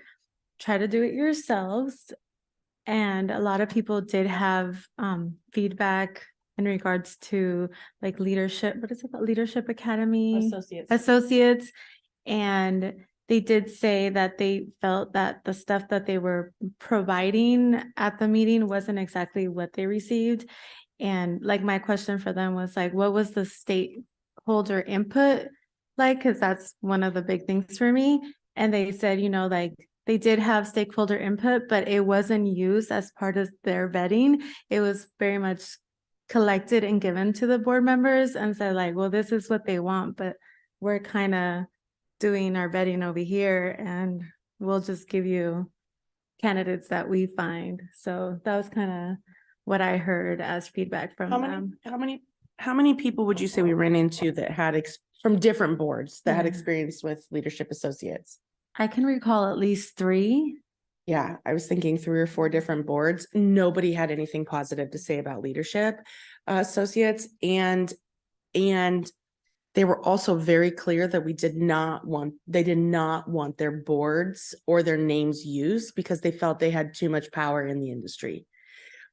S3: try to do it yourselves. And a lot of people did have feedback in regards to like leadership, what is it called? Leadership Academy Associates. And they did say that they felt that the stuff that they were providing at the meeting wasn't exactly what they received. And like my question for them was like, what was the stakeholder input like? Because that's one of the big things for me. And they said, like they did have stakeholder input, but it wasn't used as part of their vetting. It was very much collected and given to the board members and said like, well, this is what they want, but we're kind of doing our vetting over here and we'll just give you candidates that we find. So that was kind of what I heard as feedback from them.
S4: How many people would you say we ran into that had from different boards that had
S3: Yeah.
S4: experience with Leadership Associates?
S3: I can recall at least 3.
S4: Yeah, I was thinking 3 or 4 different boards. Nobody had anything positive to say about Leadership Associates, and they were also very clear that they did not want their boards or their names used because they felt they had too much power in the industry,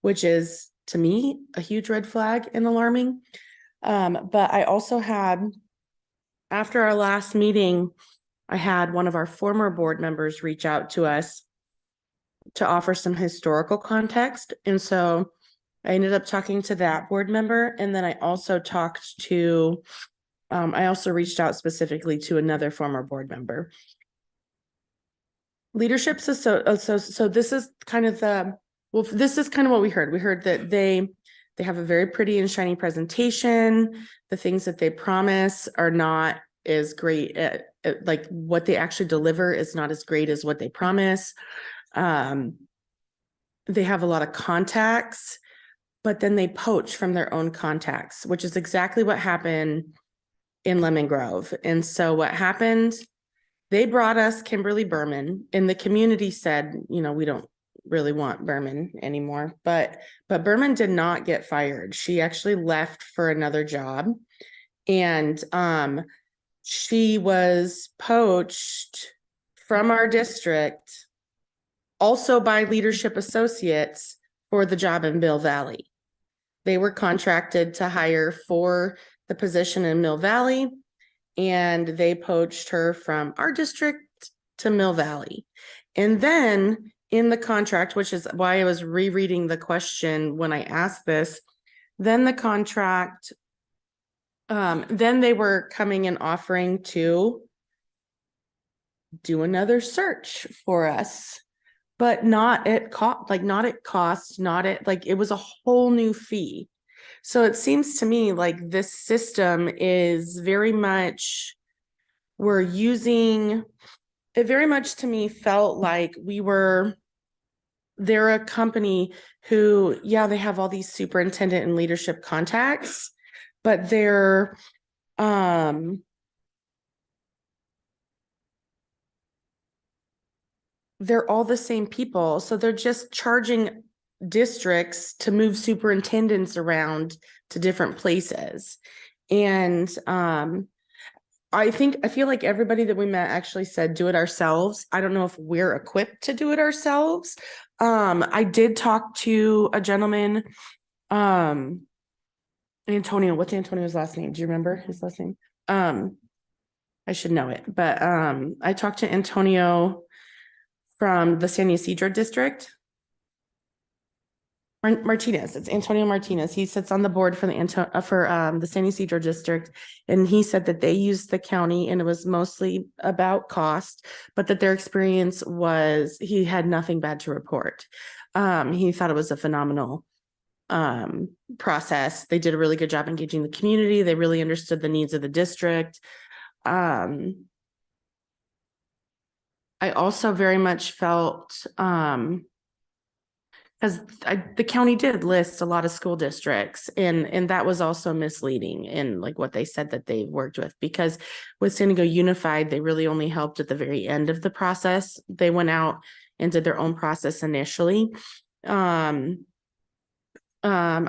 S4: which is to me a huge red flag and alarming. But I also had, after our last meeting, I had one of our former board members reach out to us to offer some historical context. And so I ended up talking to that board member. And then I also talked to, I also reached out specifically to another former board member. Leadership, so this is kind of this is kind of what we heard. We heard that they have a very pretty and shiny presentation. The things that they promise are not as great at like what they actually deliver is not as great as what they promise. They have a lot of contacts, but then they poach from their own contacts, which is exactly what happened in Lemon Grove. And so what happened, they brought us Kimberly Berman, and the community said, we don't really want Berman anymore, but Berman did not get fired. She actually left for another job, and she was poached from our district also by Leadership Associates for the job in Mill Valley. They were contracted to hire for the position in Mill Valley, and they poached her from our district to Mill Valley. And then in the contract, which is why I was rereading the question when I asked this, then the contract, then they were coming and offering to do another search for us, but not at cost, it was a whole new fee. So it seems to me like this system is very much, it very much to me felt like they're a company who, yeah, they have all these superintendent and leadership contacts, but they're all the same people. So they're just charging districts to move superintendents around to different places. And I feel like everybody that we met actually said do it ourselves. I don't know if we're equipped to do it ourselves. I did talk to a gentleman, Antonio. What's Antonio's last name? Do you remember his last name? I should know it, but I talked to Antonio from the San Ysidro district. Martinez, it's Antonio Martinez. He sits on the board for the San Ysidro district, and he said that they used the county and it was mostly about cost, but that their experience was he had nothing bad to report. He thought it was a phenomenal process. They did a really good job engaging the community. They really understood the needs of the district. I also very much felt because the county did list a lot of school districts, and that was also misleading in like what they said that they worked with, because with San Diego Unified, they really only helped at the very end of the process. They went out and did their own process initially. I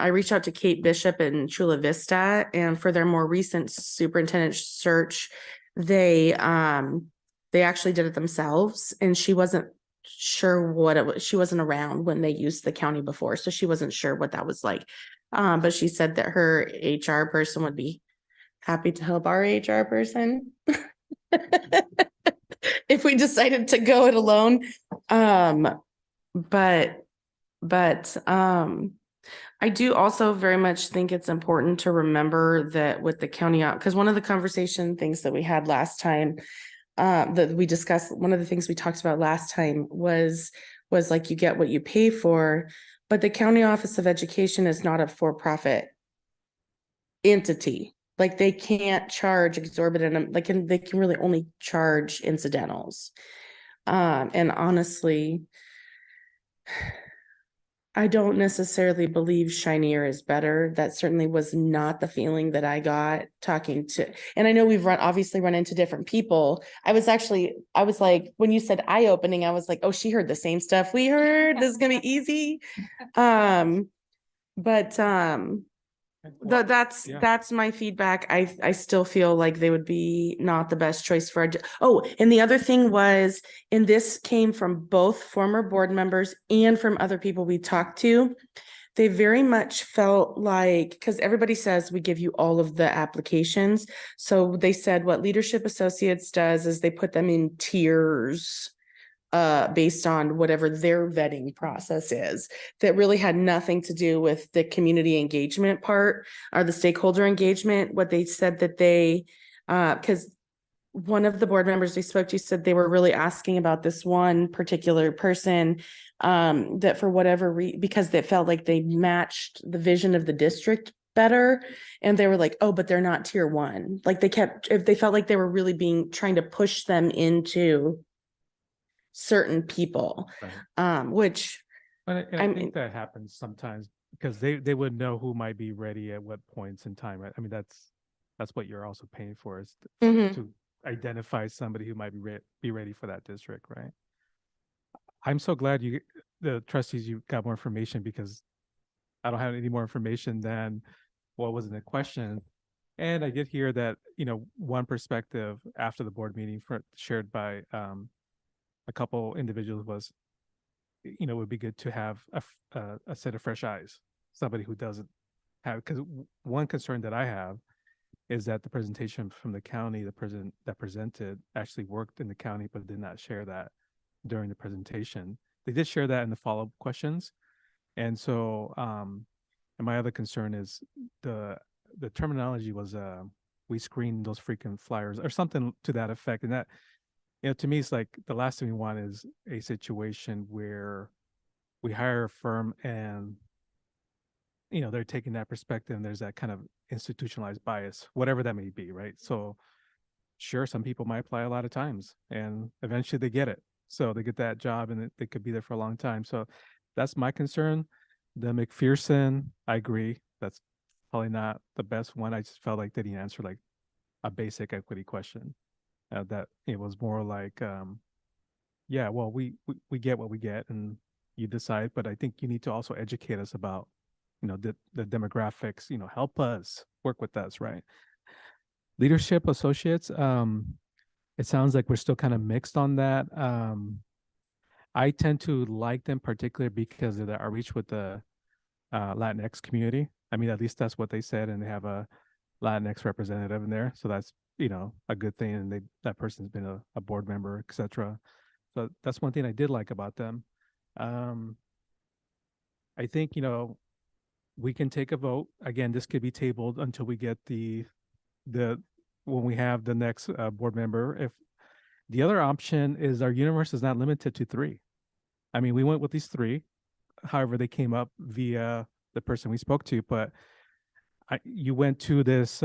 S4: reached out to Kate Bishop in Chula Vista, and for their more recent superintendent search, they actually did it themselves, and she wasn't sure what it was. She wasn't around when they used the county before, so she wasn't sure what that was like. But she said that her HR person would be happy to help our HR person if we decided to go it alone. But I do also very much think it's important to remember that with the county out, because one of the conversation things that we had last time that we discussed, one of the things we talked about last time was like you get what you pay for, but the County Office of Education is not a for-profit entity. Like they can't charge exorbitant, they can really only charge incidentals. And honestly, I don't necessarily believe shinier is better. That certainly was not the feeling that I got talking to, and I know we've obviously run into different people. I was like, when you said eye-opening, I was like, oh, she heard the same stuff we heard. This is gonna be easy. That's my feedback. I still feel like they would be not the best choice for and the other thing was, and this came from both former board members and from other people we talked to, they very much felt like, because everybody says we give you all of the applications, so they said what Leadership Associates does is they put them in tiers based on whatever their vetting process is, that really had nothing to do with the community engagement part or the stakeholder engagement. What they said that they, because one of the board members we spoke to said they were really asking about this one particular person, that for whatever reason, because they felt like they matched the vision of the district better, and they were like, oh, but they're not tier one. Like they felt like they were really trying to push them into certain people,
S1: Right.
S4: Which
S1: And
S4: I
S1: I
S4: mean,
S1: think that happens sometimes because they would know who might be ready at what points in time, right? I mean, that's what you're also paying for, is to identify somebody who might be ready for that district, right? I'm so glad the trustees, you got more information, because I don't have any more information than what was in the question. And I did hear that, one perspective after the board meeting shared by a couple individuals was, it would be good to have a set of fresh eyes, somebody who doesn't have, because one concern that I have is that the presentation from the county, the person that presented actually worked in the county, but did not share that during the presentation. They did share that in the follow-up questions. And so, and my other concern is the terminology was, we screened those frequent flyers or something to that effect. And that, to me, it's like the last thing we want is a situation where we hire a firm and, they're taking that perspective and there's that kind of institutionalized bias, whatever that may be, right? So sure, some people might apply a lot of times and eventually they get it. So they get that job and they could be there for a long time. So that's my concern. The McPherson, I agree. That's probably not the best one. I just felt like they didn't answer like a basic equity question. That it was more like, yeah, well, we get what we get, and you decide, but I think you need to also educate us about, the demographics, help us, work with us, right? Leadership associates, it sounds like we're still kind of mixed on that. I tend to like them particularly because of the outreach with the Latinx community. I mean, at least that's what they said, and they have a Latinx representative in there, so that's a good thing. And that person's been a board member, etc. So that's one thing I did like about them. I think we can take a vote again. This could be tabled until we get the when we have the next board member. If the other option is our universe is not limited to 3. I mean, we went with these 3. However, they came up via the person we spoke to, but you went to this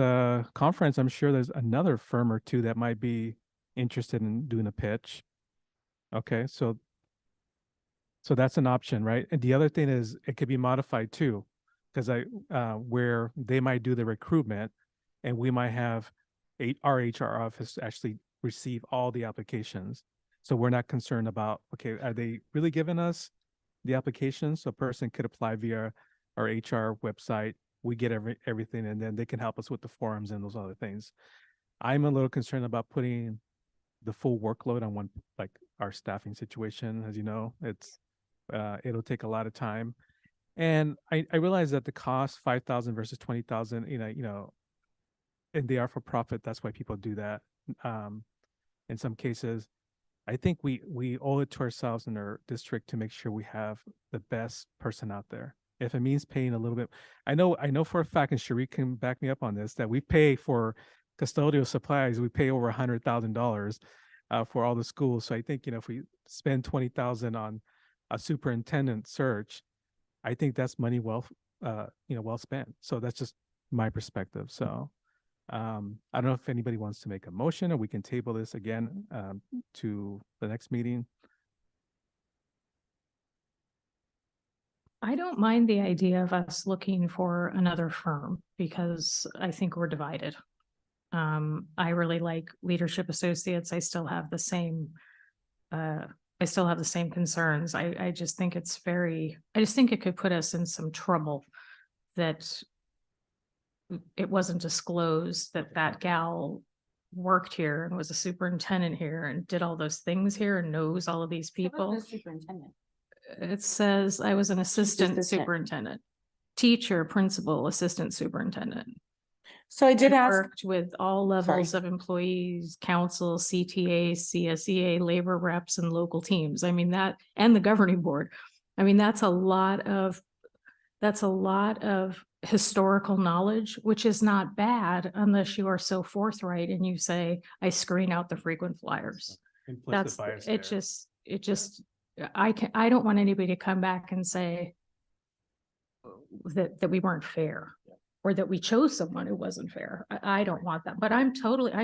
S1: conference. I'm sure there's another firm or 2 that might be interested in doing a pitch. Okay, so that's an option, right? And the other thing is it could be modified too, because where they might do the recruitment, and we might have our HR office actually receive all the applications. So we're not concerned about, okay, are they really giving us the applications? So a person could apply via our HR website. We get everything, and then they can help us with the forums and those other things. I'm a little concerned about putting the full workload on one, like our staffing situation. As you know, it'll take a lot of time. And I realize that the cost 5,000 versus 20,000, and they are for profit. That's why people do that. In some cases, I think we owe it to ourselves in our district to make sure we have the best person out there. If it means paying a little bit, I know for a fact, and Cherie can back me up on this, that we pay for custodial supplies. We pay over $100,000 for all the schools. So I think if we spend 20,000 on a superintendent search, I think that's money well spent. So that's just my perspective. So I don't know if anybody wants to make a motion, or we can table this again to the next meeting.
S2: I don't mind the idea of us looking for another firm because I think we're divided. I really like Leadership Associates. I still have the same concerns. I just think I just think it could put us in some trouble that it wasn't disclosed that gal worked here and was a superintendent here and did all those things here and knows all of these people.
S3: Superintendent.
S2: It says I was an assistant
S4: assistant.
S2: superintendent, teacher, principal, assistant superintendent.
S4: So I did ask,
S2: Worked with all levels of employees, council, CTA, CSEA, labor reps, and local teams. I mean that, and the governing board. I mean, that's a lot of historical knowledge, which is not bad unless you are so forthright and you say, I screen out the frequent flyers.
S1: Implicit bias there.
S2: I don't want anybody to come back and say that we weren't fair or that we chose someone who wasn't fair. I don't want that, but I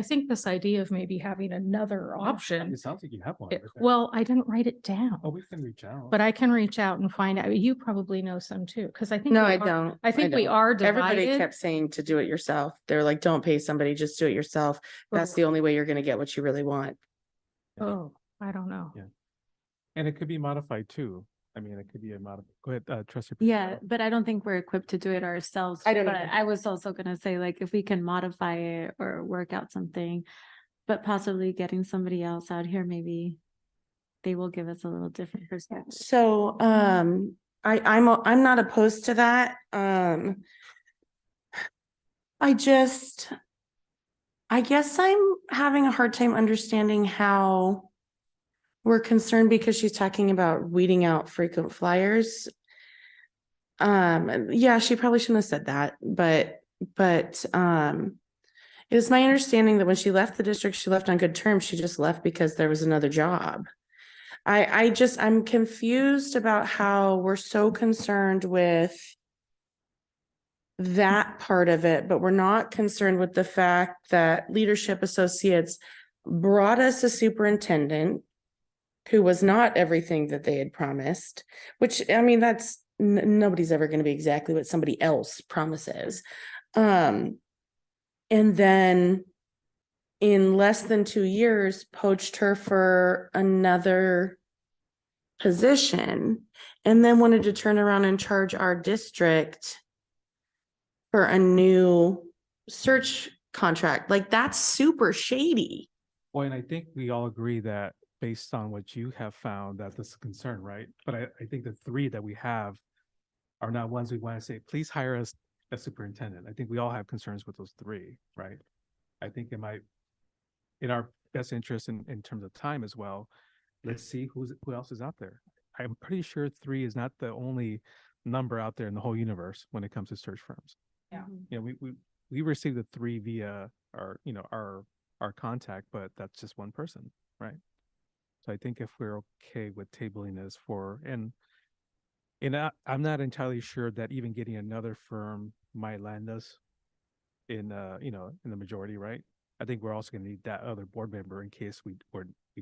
S2: think this idea of maybe having another option.
S1: It sounds like you have one. right there.
S2: Well, I didn't write it down,
S1: Oh, we can reach out.
S2: but I can reach out and find out. You probably know some too, because I think.
S4: no,
S2: we
S4: I
S2: are-
S4: don't.
S2: I think we are
S4: Everybody
S2: divided.
S4: kept saying to do it yourself. They're like, don't pay somebody, just do it yourself. That's the only way you're going to get what you really want.
S2: Oh, I don't know.
S1: Yeah. And it could be modified too. I mean, it could be a modified. Go ahead, Trustee.
S3: Yeah,
S1: Pacheco.
S3: but I don't think we're equipped to do it ourselves.
S4: I don't
S3: But
S4: either.
S3: I was also gonna say, like, if we can modify it or work out something, but possibly getting somebody else out here, maybe they will give us a little different perspective.
S4: So, I'm not opposed to that. I guess I'm having a hard time understanding how we're concerned because she's talking about weeding out frequent flyers. Yeah, she probably shouldn't have said that, but it is my understanding that when she left the district, she left on good terms. She just left because there was another job. I'm confused about how we're so concerned with that part of it, but we're not concerned with the fact that Leadership Associates brought us a superintendent who was not everything that they had promised, which, I mean, that's nobody's ever going to be exactly what somebody else promises. And then in less than 2 years, poached her for another position and then wanted to turn around and charge our district for a new search contract. Like, that's super shady.
S1: Well, and I think we all agree that based on what you have found, that this is a concern, right? But I think the three that we have are not ones we want to say, please hire us a superintendent. I think we all have concerns with those three, right? I think it might, in our best interest in terms of time as well, let's see who else is out there. I'm pretty sure three is not the only number out there in the whole universe when it comes to search firms.
S2: Yeah.
S1: You know, we received the three via our, you know, our contact, but that's just one person, right? So I think if we're okay with tabling this for, and I'm not entirely sure that even getting another firm might land us in, you know, in the majority, right? I think we're also going to need that other board member in case we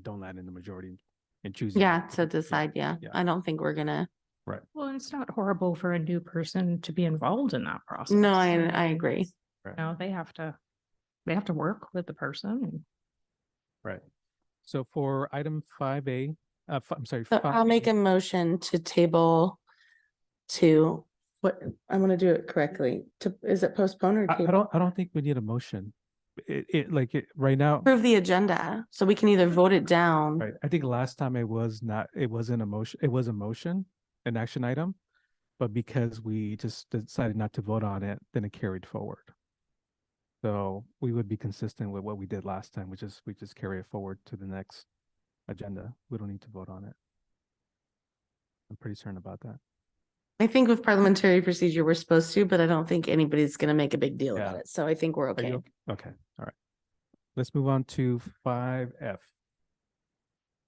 S1: don't land in the majority and choosing.
S4: Yeah, to decide. Yeah,
S1: yeah.
S4: I don't think we're gonna.
S1: Right.
S2: Well, it's not horrible for a new person to be involved in that process.
S4: No, I agree.
S2: You know, they have to work with the person.
S1: Right. So for item 5A, I'm sorry.
S4: So I'll make a motion to table to what, I'm gonna do it correctly. Is it postpone or table?
S1: I don't think we need a motion. Right now.
S4: Approve the agenda, so we can either vote it down.
S1: Right. I think last time it wasn't a motion, it was a motion, an action item. But because we just decided not to vote on it, then it carried forward. So we would be consistent with what we did last time, which is we just carry it forward to the next agenda. We don't need to vote on it. I'm pretty certain about that.
S4: I think with parliamentary procedure, we're supposed to, but I don't think anybody's gonna make a big deal about
S1: Yeah.
S4: it. So I think we're
S1: Are
S4: okay.
S1: you okay? All right. Let's move on to 5F.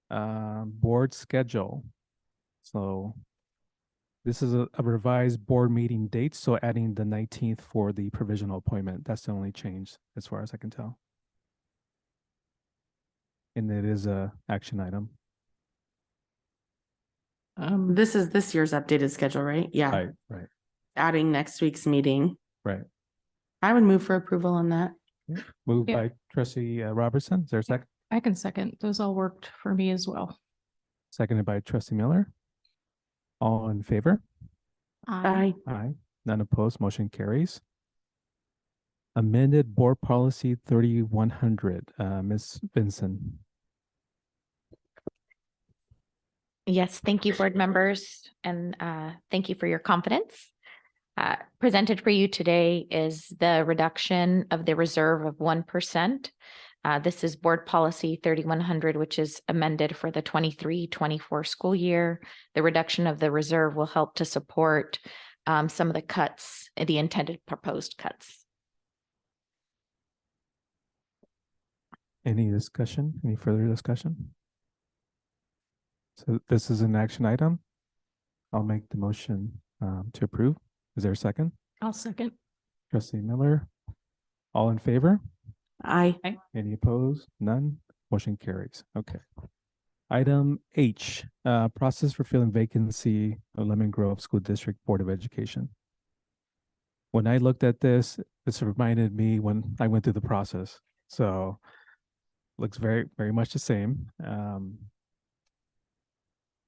S1: Board schedule. So this is a revised board meeting date, so adding the 19th for the provisional appointment. That's the only change as far as I can tell. And it is a action item.
S4: This is this year's updated schedule, right? Yeah,
S1: Right.
S4: adding next week's meeting.
S1: Right.
S4: I would move for approval on that.
S1: Moved
S2: Yeah.
S1: by trustee Robertson. Is there a second?
S2: I can second. Those all worked for me as well.
S1: Seconded by trustee Miller. All in favor?
S4: Aye.
S1: Aye. None opposed. Motion carries. Amended board policy 3100. Ms. Vinson.
S8: Yes, thank you, board members, and thank you for your confidence. Presented for you today is the reduction of the reserve of 1%. This is board policy 3100, which is amended for the 23-24 school year. The reduction of the reserve will help to support some of the cuts, the intended proposed cuts.
S1: Any discussion? Any further discussion? So this is an action item. I'll make the motion to approve. Is there a second?
S2: I'll second.
S1: Trustee Miller. All in favor?
S4: Aye.
S1: Any opposed? None. Motion carries. Okay. Item H, process for filling vacancy of Lemon Grove School District Board of Education. When I looked at this reminded me when I went through the process. So looks very, very much the same.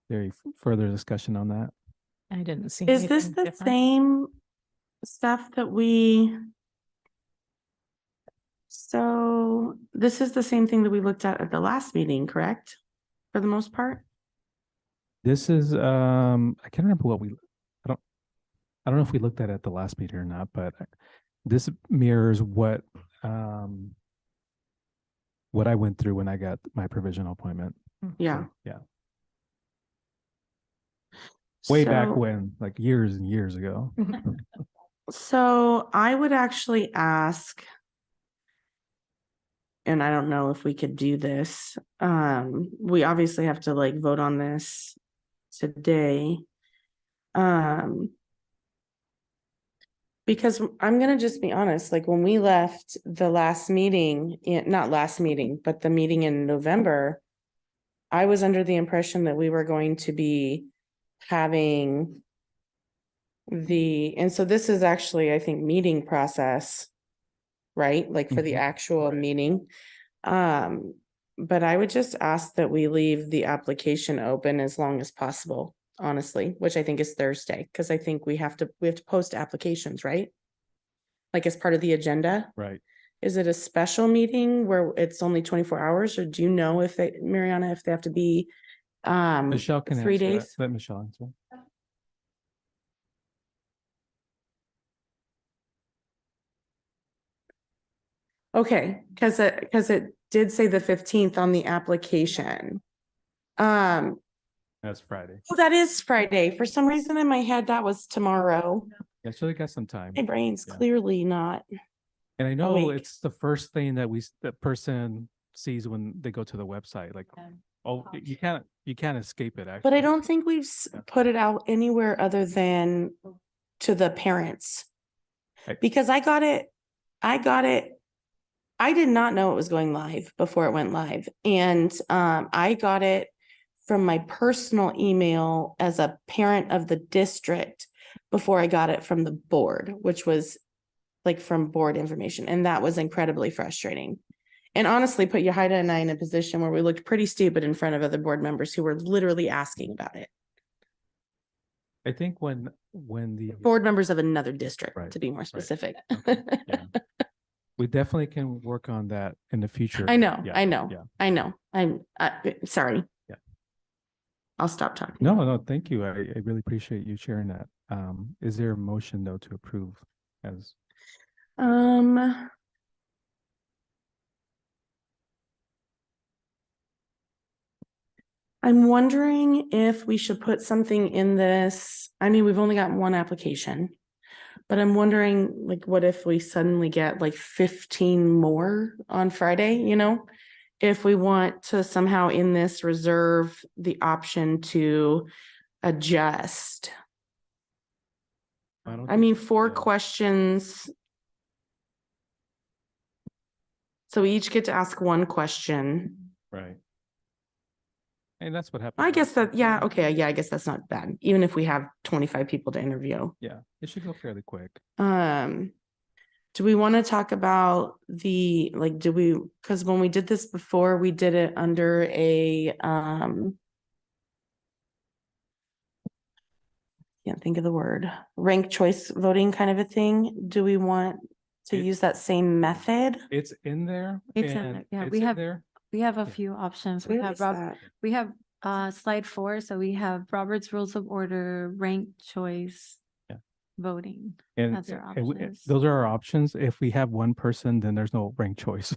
S1: Very further discussion on that.
S2: I didn't see.
S4: Is this
S2: anything
S4: the
S2: different.
S4: same stuff that so this is the same thing that we looked at the last meeting, correct? For the most part?
S1: This is I can't remember what I don't know if we looked at it at the last meeting or not, but this mirrors what I went through when I got my provisional appointment.
S4: Yeah.
S1: Yeah. Way back
S4: So-
S1: when, like years and years ago.
S4: So I would actually ask, and I don't know if we could do this. We obviously have to like vote on this today. Because I'm gonna just be honest, like when we left the last meeting, not last meeting, but the meeting in November, I was under the impression that we were going to be having and so this is actually, I think, meeting process, right? Like for the
S1: Mhm.
S4: actual
S1: Right.
S4: meeting. But I would just ask that we leave the application open as long as possible, honestly, which I think is Thursday, because I think we have to post applications, right? Like as part of the agenda.
S1: Right.
S4: Is it a special meeting where it's only 24 hours, or do you know if they, Mariana, if they have to be
S1: Michelle can
S4: 3
S1: answer that.
S4: days?
S1: Let Michelle answer.
S4: Okay, because it did say the 15th on the application.
S1: That's Friday.
S4: Oh, that is Friday. For some reason in my head, that was tomorrow.
S1: Yeah, so they got some time.
S4: My brain's
S1: Yeah.
S4: clearly not.
S1: And I know
S4: awake.
S1: it's the first thing that that person sees when they go to the website. Like, oh, you can't escape it. Actually,
S4: But I don't think we've
S1: Yeah.
S4: put it out anywhere other than to the parents.
S1: Right.
S4: Because I got it. I did not know it was going live before it went live. And I got it from my personal email as a parent of the district before I got it from the board, which was like from board information. And that was incredibly frustrating. And honestly, put Yahida and I in a position where we looked pretty stupid in front of other board members who were literally asking about it.
S1: I think when the
S4: Board members of another district,
S1: Right,
S4: to be more specific.
S1: Okay, yeah. We definitely can work on that in the future.
S4: I know,
S1: Yeah,
S4: I know,
S1: Yeah.
S4: I know. I'm sorry.
S1: Yeah.
S4: I'll stop talking.
S1: No, thank you. I really appreciate you sharing that. Is there a motion though to approve as
S4: I'm wondering if we should put something in this. I mean, we've only got one application, but I'm wondering, like, what if we suddenly get like 15 more on Friday, you know? If we want to somehow in this reserve the option to adjust.
S1: don't
S4: I
S1: think-
S4: mean, 4
S1: yeah.
S4: questions. So we each get to ask one question.
S1: Right. And that's what happened.
S4: I guess
S1: last
S4: that,
S1: year.
S4: yeah, okay, yeah, I guess that's not bad, even if we have 25 people to interview.
S1: Yeah, it should go fairly quick.
S4: Do we want to talk about because when we did this before, we did it under a, can't think of the word, ranked choice voting kind of a thing. Do we want to
S1: It-
S4: use that same method?
S1: It's in there.
S3: It's in
S1: and
S3: there, yeah,
S1: it's
S3: we
S1: in
S3: have-
S1: there.
S3: We have a
S1: Yeah.
S3: few options. We
S4: Where
S3: have
S4: is that?
S3: we have slide 4. So we have Robert's Rules of Order, ranked choice.
S1: Yeah.
S3: Voting.
S1: And,
S3: That's our
S1: and
S3: options.
S1: those are our options. If we have one person, then there's no ranked choice.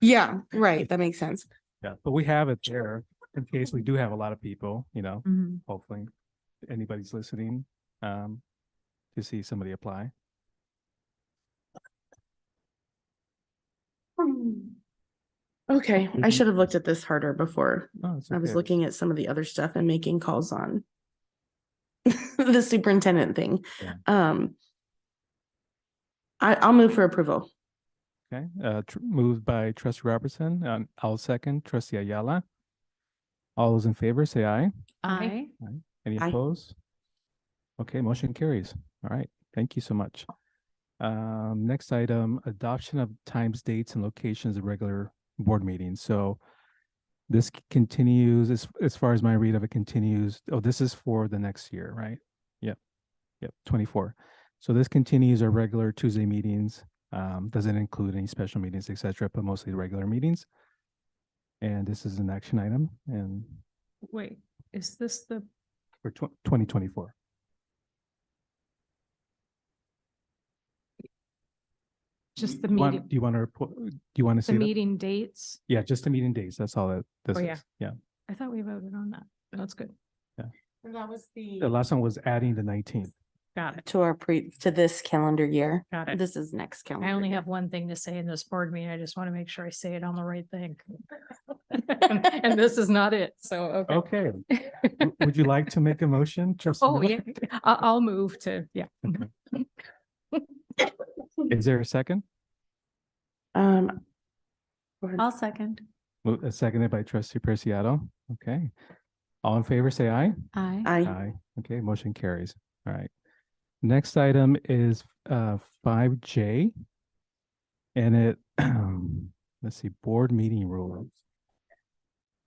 S4: Yeah, right, that makes sense.
S1: Yeah, but we have it there in case we do have a lot of people,
S3: Mhm.
S1: hopefully anybody's listening, to see somebody apply.
S4: Okay, I
S1: Mhm.
S4: should have looked at this harder before.
S1: Oh, it's
S4: I was
S1: okay.
S4: looking at some of the other stuff and making calls on the superintendent thing.
S1: Yeah.
S4: I'll move for approval.
S1: Okay, moved by trustee Robertson, I'll second trustee Ayala. All those in favor, say aye.
S3: Aye.
S1: Any
S4: Aye.
S1: opposed? Okay, motion carries. All right, thank you so much. Next item, adoption of times, dates, and locations of regular board meetings. So this continues, as far as my read of it continues. Oh, this is for the next year, right? Yep, 24. So this continues our regular Tuesday meetings. Doesn't include any special meetings, etc., but mostly regular meetings. And this is an action item and
S2: Wait, is this the,
S1: for 2024.
S2: just the
S1: Do
S2: meeting,
S1: you want to report? Do you want to
S2: the
S1: see that?
S2: meeting dates?
S1: Yeah, just the meeting days. That's all that this
S2: Oh,
S1: is.
S2: yeah.
S1: Yeah.
S2: I thought we voted on that. That's good.
S4: That was
S1: The last one was adding the 19th.
S2: Got it.
S4: to this calendar year.
S2: Got it.
S4: This is next calendar.
S2: I only
S4: year.
S2: have one thing to say in this board meeting. I just want to make sure I say it on the right thing. And this is not it. So, okay.
S1: Okay. Would you like to make a motion? Trustee
S2: Oh,
S1: Miller?
S2: yeah. I'll move to, yeah.
S1: Is there a second?
S3: I'll second.
S1: Seconded by trustee Preciado. Okay. All in favor, say aye.
S3: Aye.
S4: I
S1: Okay, motion carries. All right. Next item is 5J. And it let's see, board meeting rules.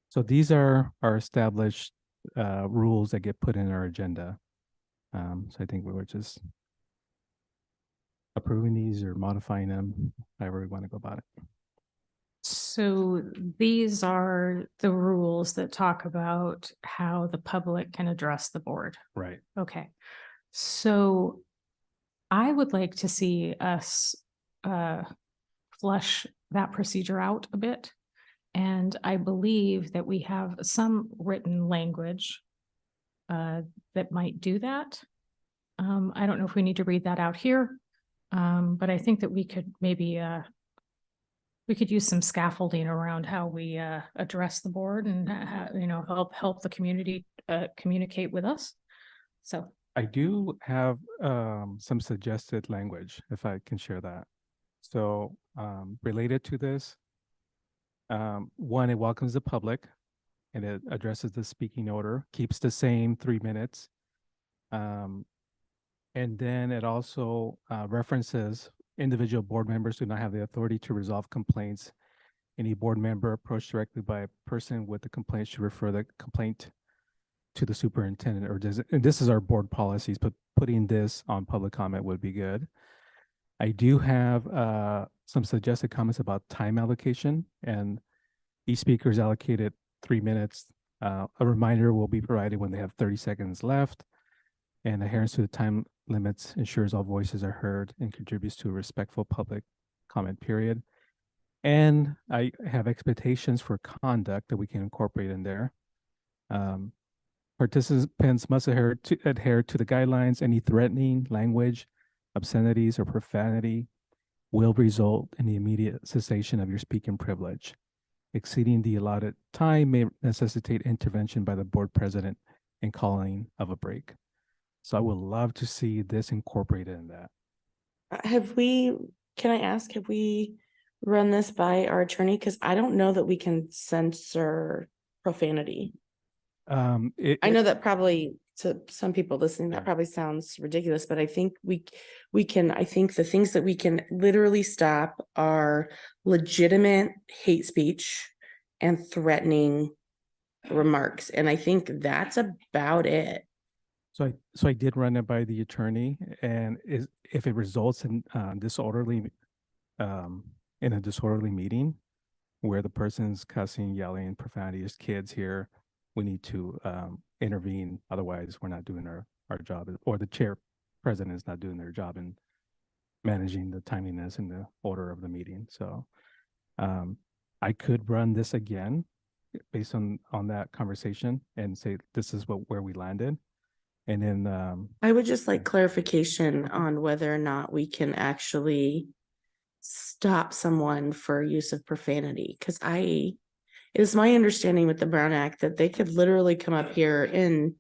S1: So these are our established rules that get put in our agenda. So I think we were just approving these or modifying them, however we want to go about it.
S2: So these are the rules that talk about how the public can address the board.
S1: Right.
S2: Okay. So I would like to see us flush that procedure out a bit. And I believe that we have some written language that might do that. I don't know if we need to read that out here, but I think that we could maybe we could use some scaffolding around how we address the board and help the community communicate with us. So
S1: I do have some suggested language, if I can share that. So related to this, one, it welcomes the public and it addresses the speaking order, keeps the same 3 minutes. And then it also references individual board members do not have the authority to resolve complaints. Any board member approached directly by a person with a complaint should refer the complaint to the superintendent or does it, and this is our board policies, but putting this on public comment would be good. I do have some suggested comments about time allocation, and each speaker is allocated 3 minutes. A reminder will be provided when they have 30 seconds left, and adherence to the time limits ensures all voices are heard and contributes to a respectful public comment period. And I have expectations for conduct that we can incorporate in there. Participants must adhere to the guidelines. Any threatening language, obscenities, or profanity will result in the immediate cessation of your speaking privilege. Exceeding the allotted time may necessitate intervention by the board president and calling of a break. So I would love to see this incorporated in that.
S4: Can I ask, have we run this by our attorney? Because I don't know that we can censor profanity. I know that probably to some people listening, that probably sounds ridiculous, but I think we can, I think the things that we can literally stop are legitimate hate speech and threatening remarks. And I think that's about it.
S1: So I did run it by the attorney, and if it results in disorderly in a disorderly meeting where the person's cussing, yelling, profanity, there's kids here, we need to intervene. Otherwise, we're not doing our job, or the chair president is not doing their job in managing the timeliness and the order of the meeting. So I could run this again based on that conversation and say this is where we landed. And then
S4: I would just like clarification on whether or not we can actually stop someone for use of profanity. Because it is my understanding with the Brown Act that they could literally come up here and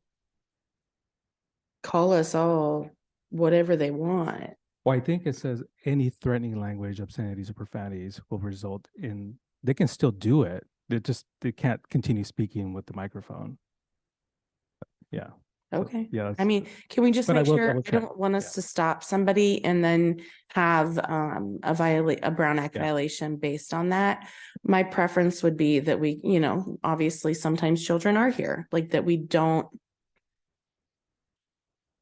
S4: call us all whatever they want.
S1: well, I think it says any threatening language, obscenities, or profanities will result in, they can still do it. They can't continue speaking with the microphone. Yeah.
S4: Okay.
S1: Yeah.
S4: I mean, can we just
S1: But I
S4: make
S1: will
S4: sure,
S1: double
S4: I
S1: check.
S4: don't want us
S1: Yeah.
S4: to stop somebody and then have a Brown Act
S1: Yeah.
S4: violation based on that. My preference would be that we, obviously sometimes children are here, like that we don't.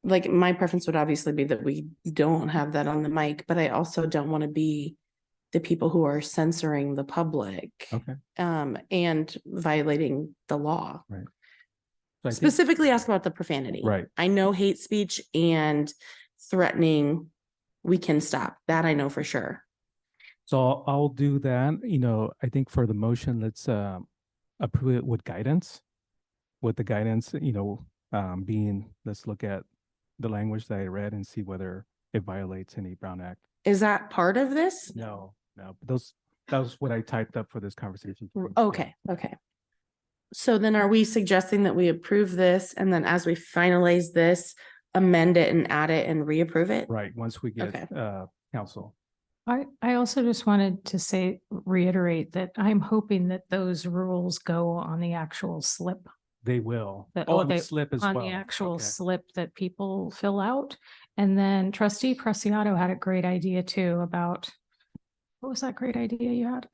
S4: Like my preference would obviously be that we don't have that on the mic, but I also don't want to be the people who are censoring the public.
S1: Okay.
S4: And violating the law.
S1: Right. So I think,
S4: Specifically ask about the profanity.
S1: right.
S4: I know hate speech and threatening, we can stop. That I know for sure.
S1: So I'll do that. I think for the motion, let's approve it with guidance. With the guidance, being, let's look at the language that I read and see whether it violates any Brown Act.
S4: Is that part of this?
S1: No, but that was what I typed up for this conversation.
S4: Okay. So then are we suggesting that we approve this and then as we finalize this, amend it and add it and reapprove it?
S1: Right, once we get
S4: Okay.
S1: council.
S2: I also just wanted to reiterate that I'm hoping that those rules go on the actual slip.
S1: They will.
S2: That
S1: Oh, and the
S2: they-
S1: slip as
S2: on
S1: well.
S2: the actual
S1: Okay.
S2: slip that people fill out. And then Trustee Preciado had a great idea too about, what was that great idea you had?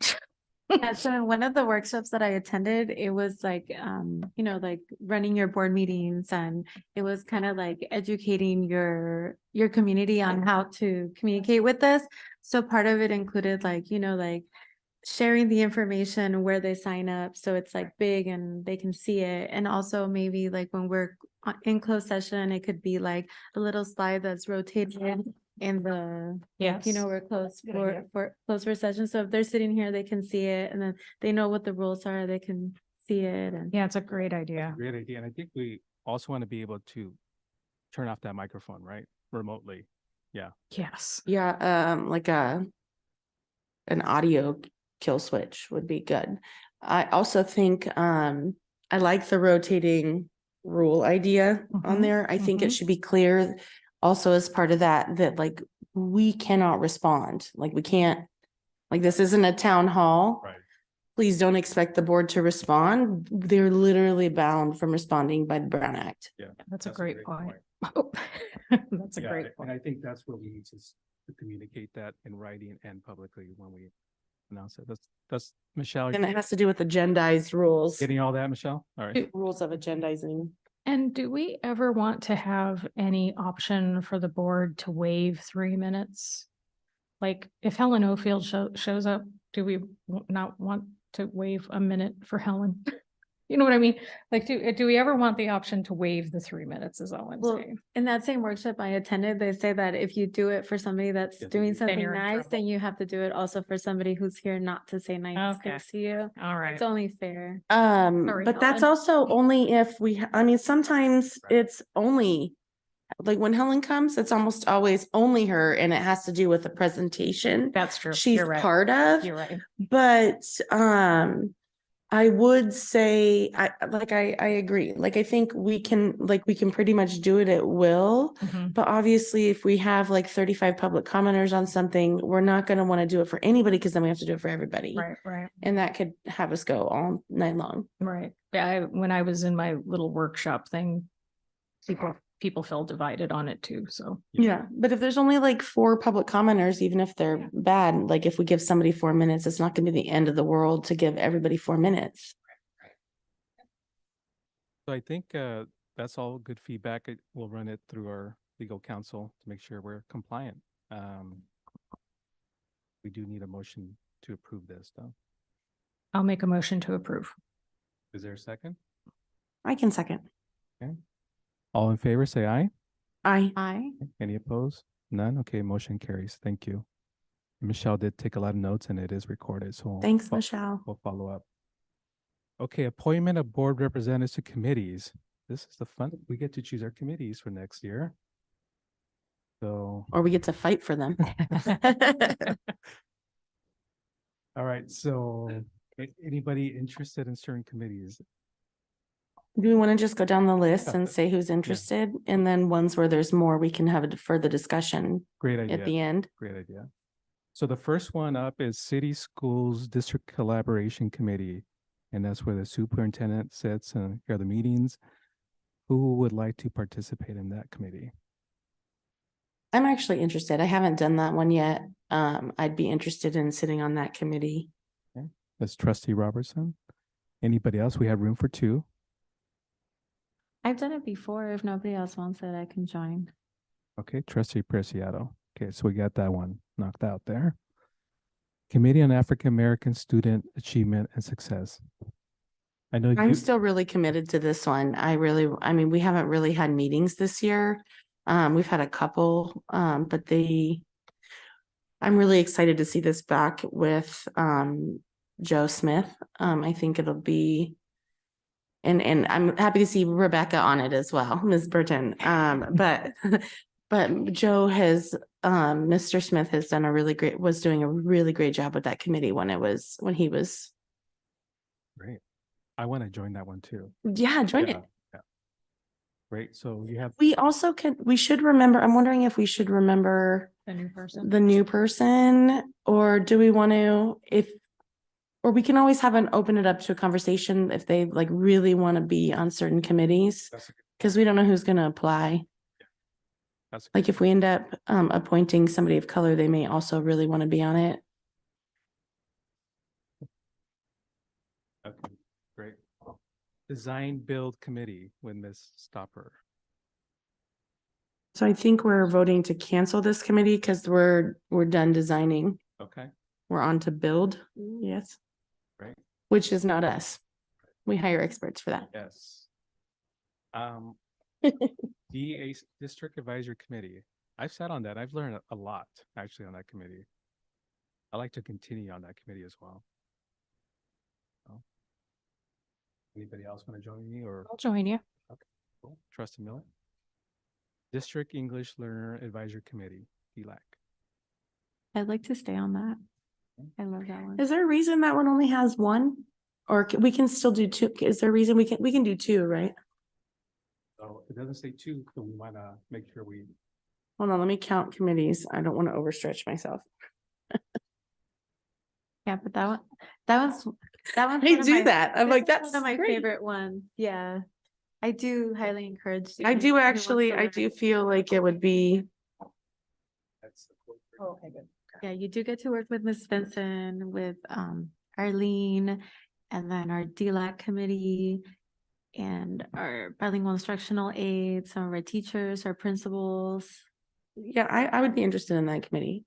S3: Yeah, so in one of the workshops that I attended, it was like, like running your board meetings, and it was kind of like educating your community on how to communicate with us. So part of it included like, like sharing the information where they sign up, so it's like big and they can see it. And also maybe like when we're in closed session, it could be like a little slide that's rotated in the, like,
S2: Yes.
S3: we're closed
S2: Good
S3: for,
S2: idea.
S3: closed for session. So if they're sitting here, they can see it, and then they know what the rules are, they can see it. And
S2: Yeah, it's a great idea.
S1: Great idea. And I think we also want to be able to turn off that microphone, right? Remotely. Yeah.
S2: Yes.
S4: Yeah, like an audio kill switch would be good. I also think I like the rotating rule idea on
S2: Mhm,
S4: there. I think it
S2: mhm.
S4: should be clear also as part of that like we cannot respond. Like we can't, like this isn't a town hall.
S1: Right.
S4: Please don't expect the board to respond. They're literally bound from responding by the Brown Act.
S1: Yeah.
S2: That's a
S1: That's
S2: great point. That's a
S1: Yeah,
S2: great
S1: and
S2: point.
S1: I think that's where we need to communicate that in writing and publicly when we announce it. That's Michelle.
S4: And it has to do with agendized rules.
S1: Getting all that, Michelle? All right.
S4: Rules of agendizing.
S2: And do we ever want to have any option for the board to waive 3 minutes? Like if Helen Ofield shows up, do we not want to waive a minute for Helen? You know what I mean? Like, do we ever want the option to waive the 3 minutes is all I'm
S3: well,
S2: saying.
S3: in that same workshop I attended, they say that if you do it for somebody that's
S1: Yes,
S3: doing
S1: then
S3: something
S2: you're in
S3: nice,
S2: trouble.
S3: then you have to do it also for somebody who's here not to say nice
S2: Okay.
S3: things to you.
S2: All right.
S3: It's only fair.
S2: Sorry,
S4: But that's
S2: Helen.
S4: also only if I mean, sometimes it's only, like when Helen comes, it's almost always only her and it has to do with the presentation
S2: That's true.
S4: she's
S2: You're right.
S4: part of.
S2: You're right.
S4: But, I would say, I agree. Like, I think we can pretty much do it at will.
S2: Mhm.
S4: But obviously, if we have like 35 public commenters on something, we're not going to want to do it for anybody because then we have to do it for everybody.
S2: Right, right,
S4: And that could have us go all night long.
S2: right. Yeah, when I was in my little workshop thing, people felt divided on it too, so.
S4: Yeah, but if there's only like 4 public commenters, even if they're bad, like if we give somebody 4 minutes, it's not gonna be the end of the world to give everybody 4 minutes.
S1: So I think that's all good feedback. We'll run it through our legal counsel to make sure we're compliant. We do need a motion to approve this, though.
S2: I'll make a motion to approve.
S1: Is there a second?
S4: I can second.
S1: All in favor, say aye.
S3: Aye.
S1: Any opposed? None? Okay, motion carries. Thank you. Michelle did take a lot of notes and it is recorded, so
S4: Thanks, Michelle.
S1: we'll follow up. Okay, appointment of board representatives to committees. This is the fun. We get to choose our committees for next year. So,
S4: Or we get to fight for them.
S1: all right, so anybody interested in certain committees?
S4: Do we want to just go down the list and say who's interested? And then ones where there's more, we can have a further discussion
S1: Great
S4: at
S1: idea.
S4: the end.
S1: Great idea. So the first one up is City Schools District Collaboration Committee. And that's where the superintendent sits and here are the meetings. Who would like to participate in that committee?
S4: I'm actually interested. I haven't done that one yet. I'd be interested in sitting on that committee.
S1: That's Trustee Robertson. Anybody else? We have room for 2.
S3: I've done it before. If nobody else wants it, I can join.
S1: Okay, Trustee Preciado. Okay, so we got that one knocked out there. Committee on African American Student Achievement and Success. I know
S4: I'm
S1: you,
S4: still really committed to this one. I mean, we haven't really had meetings this year. We've had a couple, but I'm really excited to see this back with Joe Smith. I think it'll be, and I'm happy to see Rebecca on it as well, Ms. Burton. But Joe has, Mr. Smith has done was doing a really great job with that committee when he was.
S1: great. I want to join that one too.
S4: Yeah, join it.
S1: Yeah. Great. So you have,
S4: We should remember, I'm wondering if we should remember
S2: The new person.
S4: the new person, or do we want to, or we can always open it up to a conversation if they like really want to be on certain committees,
S1: that's a good,
S4: because we don't know who's going to apply.
S1: that's a
S4: Like if we end up appointing somebody of color, they may also really want to be on it.
S1: Design Build Committee with Ms. Stopper.
S4: So I think we're voting to cancel this committee because we're done designing.
S1: Okay,
S4: We're on to build. Yes.
S1: Right.
S4: Which is not us. We hire experts for that.
S1: yes. DA District Advisory Committee. I've sat on that. I've learned a lot actually on that committee. I like to continue on that committee as well. So, anybody else want to join me or?
S2: I'll join you.
S1: Cool. Trustee Miller. District English Learner Advisory Committee, DLAC.
S3: I'd like to stay on that. I love that one.
S4: Is there a reason that one only has one? Or we can still do two? Is there a reason we can do two, right?
S1: So it doesn't say two, so we want to make sure we.
S4: Hold on, let me count committees. I don't want to overstretch myself.
S3: Yeah, but that one's
S4: I
S3: one of
S4: do
S3: my-
S4: that. I'm
S3: this
S4: like,
S3: is
S4: that's
S3: one of my
S4: great.
S3: favorite ones. Yeah. I do highly encourage.
S4: I
S3: students
S4: do
S3: who wants
S4: actually,
S3: to
S4: I
S3: learn.
S4: do feel like it would be,
S1: That's
S2: Okay, good.
S3: Yeah, you do get to work with Miss Benson, with Arlene, and then our DLAC committee and our bilingual instructional aides, some of our teachers, our principals.
S4: yeah, I would be interested in that committee.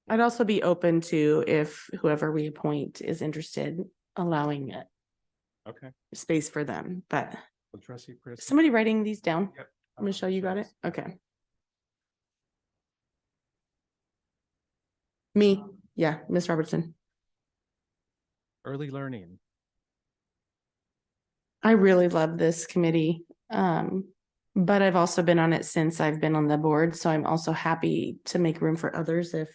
S4: I'd also be open to if whoever we appoint is interested, allowing
S1: Okay.
S4: space for them, but
S1: Well, Trustee Chris.
S4: somebody writing these down?
S1: Yep.
S4: Michelle, you got it?
S1: Sure.
S4: Okay. Me, yeah, Miss Robertson.
S1: Early learning.
S4: I really love this committee. But I've also been on it since I've been on the board, so I'm also happy to make room for others if.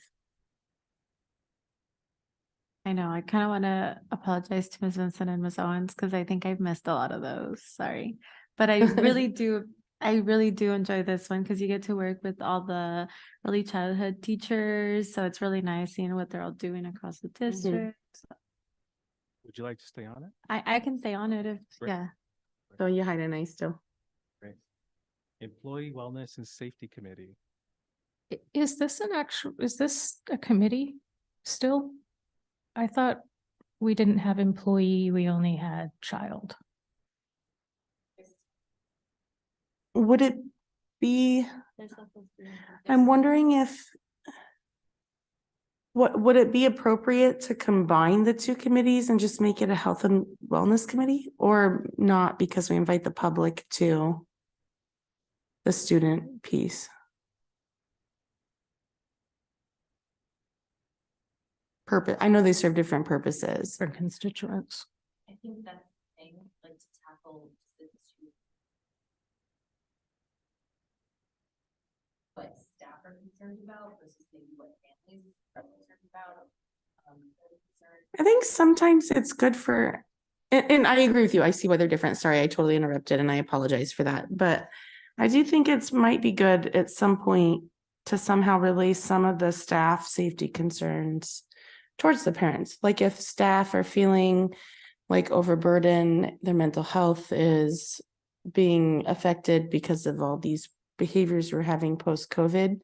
S3: I know, I kind of want to apologize to Ms. Vincent and Ms. Owens because I think I've missed a lot of those. Sorry. But I really do enjoy this one because you get to work with all the early childhood teachers. So it's really nice seeing what they're all doing across the district.
S1: Would you like to stay on it?
S3: I can stay on it if,
S1: Great.
S3: yeah.
S4: So you hide a nice still.
S1: Great. Employee Wellness and Safety Committee.
S2: Is this a committee still? I thought we didn't have employee, we only had child.
S4: Would it be, I'm wondering if. What, would it be appropriate to combine the two committees and just make it a health and wellness committee or not because we invite the public to the student piece? Purpose, I know they serve different purposes.
S2: For constituents.
S8: I think that's the thing, like to tackle the issue. What staff are concerned about versus maybe what families are concerned about.
S4: I think sometimes it's good for, and I agree with you. I see why they're different. Sorry, I totally interrupted and I apologize for that. But I do think it's might be good at some point to somehow relay some of the staff safety concerns towards the parents. Like if staff are feeling like overburdened, their mental health is being affected because of all these behaviors we're having post-COVID,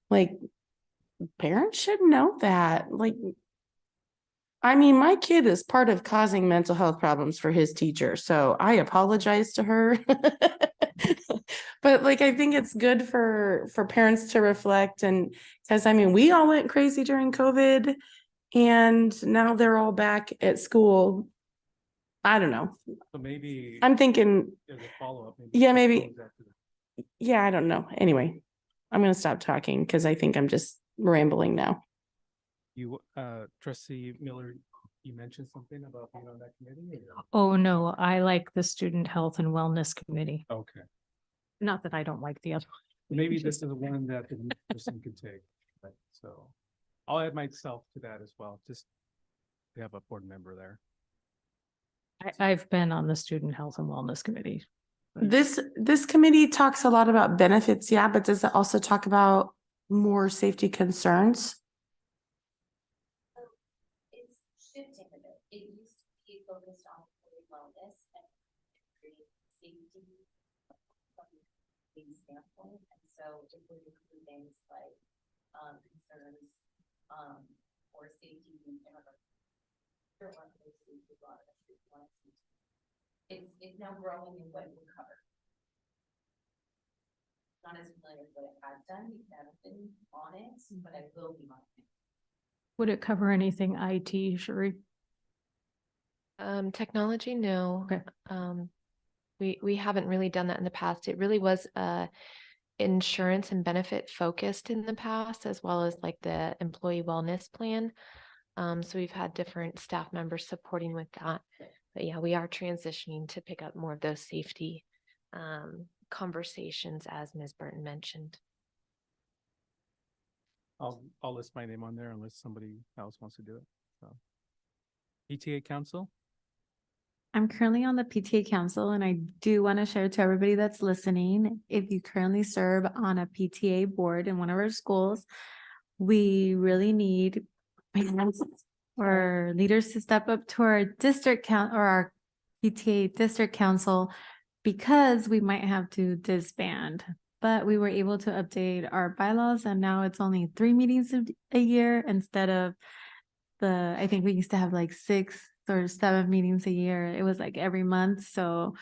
S4: like parents should know that. Like, I mean, my kid is part of causing mental health problems for his teacher, so I apologize to her. But like, I think it's good for parents to reflect, and because I mean, we all went crazy during COVID, and now they're all back at school. I don't know.
S1: So maybe
S4: I'm thinking,
S1: as a follow-up.
S4: Yeah, maybe.
S1: propose that to the-
S4: yeah, I don't know. Anyway, I'm gonna stop talking because I think I'm just rambling now.
S1: You, Trustee Miller, you mentioned something about being on that committee? or-
S2: Oh, no, I like the Student Health and Wellness Committee.
S1: Okay,
S2: Not that I don't like the other.
S1: maybe this is one that the new person could take, but so I'll add myself to that as well, just to have a board member there.
S2: I've been on the Student Health and Wellness Committee.
S4: This committee talks a lot about benefits, yeah, but does it also talk about more safety concerns?
S8: It's shifting a bit. It used to be focused on employee wellness and create safety from a standpoint. And so it would include things like concerns or safety in our safety It's now growing in what it would cover. Not as familiar with what it has done, because I haven't been on it, but I will be on it.
S2: Would it cover anything IT, Sheree?
S5: Technology, no.
S2: Okay.
S5: We haven't really done that in the past. It really was insurance and benefit focused in the past, as well as like the employee wellness plan. So we've had different staff members supporting with that. But yeah, we are transitioning to pick up more of those safety conversations, as Ms. Burton mentioned.
S1: I'll list my name on there unless somebody else wants to do it. So, PTA Council.
S3: I'm currently on the PTA council and I do want to share to everybody that's listening, if you currently serve on a PTA board in one of our schools, we really need parents or leaders to step up to our district count or our PTA district council, because we might have to disband. But we were able to update our bylaws and now it's only 3 meetings a year instead of I think we used to have like 6 or 7 meetings a year. It was like every month. So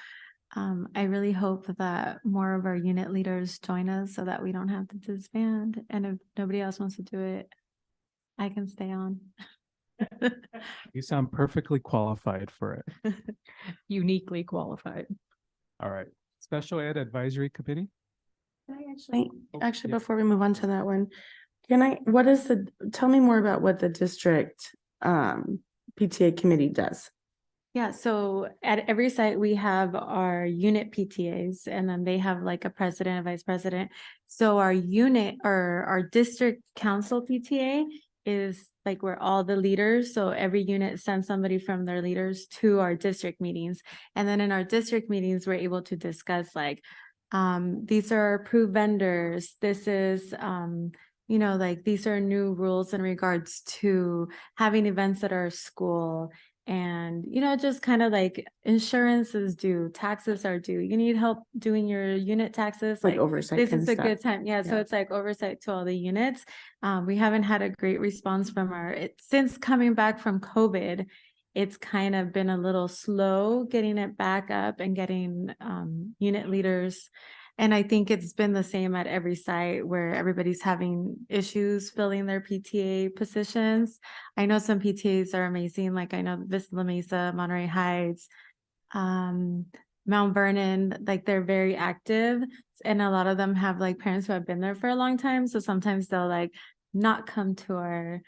S3: I really hope that more of our unit leaders join us so that we don't have to disband. And if nobody else wants to do it, I can stay on.
S1: You sound perfectly qualified for it.
S2: Uniquely qualified.
S1: All right. Special Ed Advisory Committee.
S4: Can I actually,
S1: yeah.
S4: before we move on to that one, tell me more about what the district PTA committee does.
S3: Yeah, so at every site, we have our unit PTAs and then they have like a president, a vice president. So our unit or our district council PTA is like where all the leaders, so every unit sends somebody from their leaders to our district meetings. And then in our district meetings, we're able to discuss like, these are approved vendors. This is, like these are new rules in regards to having events at our school. And, just kind of like insurance is due, taxes are due. You need help doing your unit taxes.
S4: Like oversight
S3: This
S4: kind
S3: is
S4: of
S3: a
S4: stuff.
S3: good time. Yeah. So
S4: Yeah.
S3: it's like oversight to all the units. We haven't had a great response from since coming back from COVID. It's kind of been a little slow getting it back up and getting unit leaders. And I think it's been the same at every site where everybody's having issues filling their PTA positions. I know some PTAs are amazing. Like I know Vista La Mesa, Monterey Heights, Mount Vernon, like they're very active. And a lot of them have like parents who have been there for a long time. So sometimes they'll like not come to our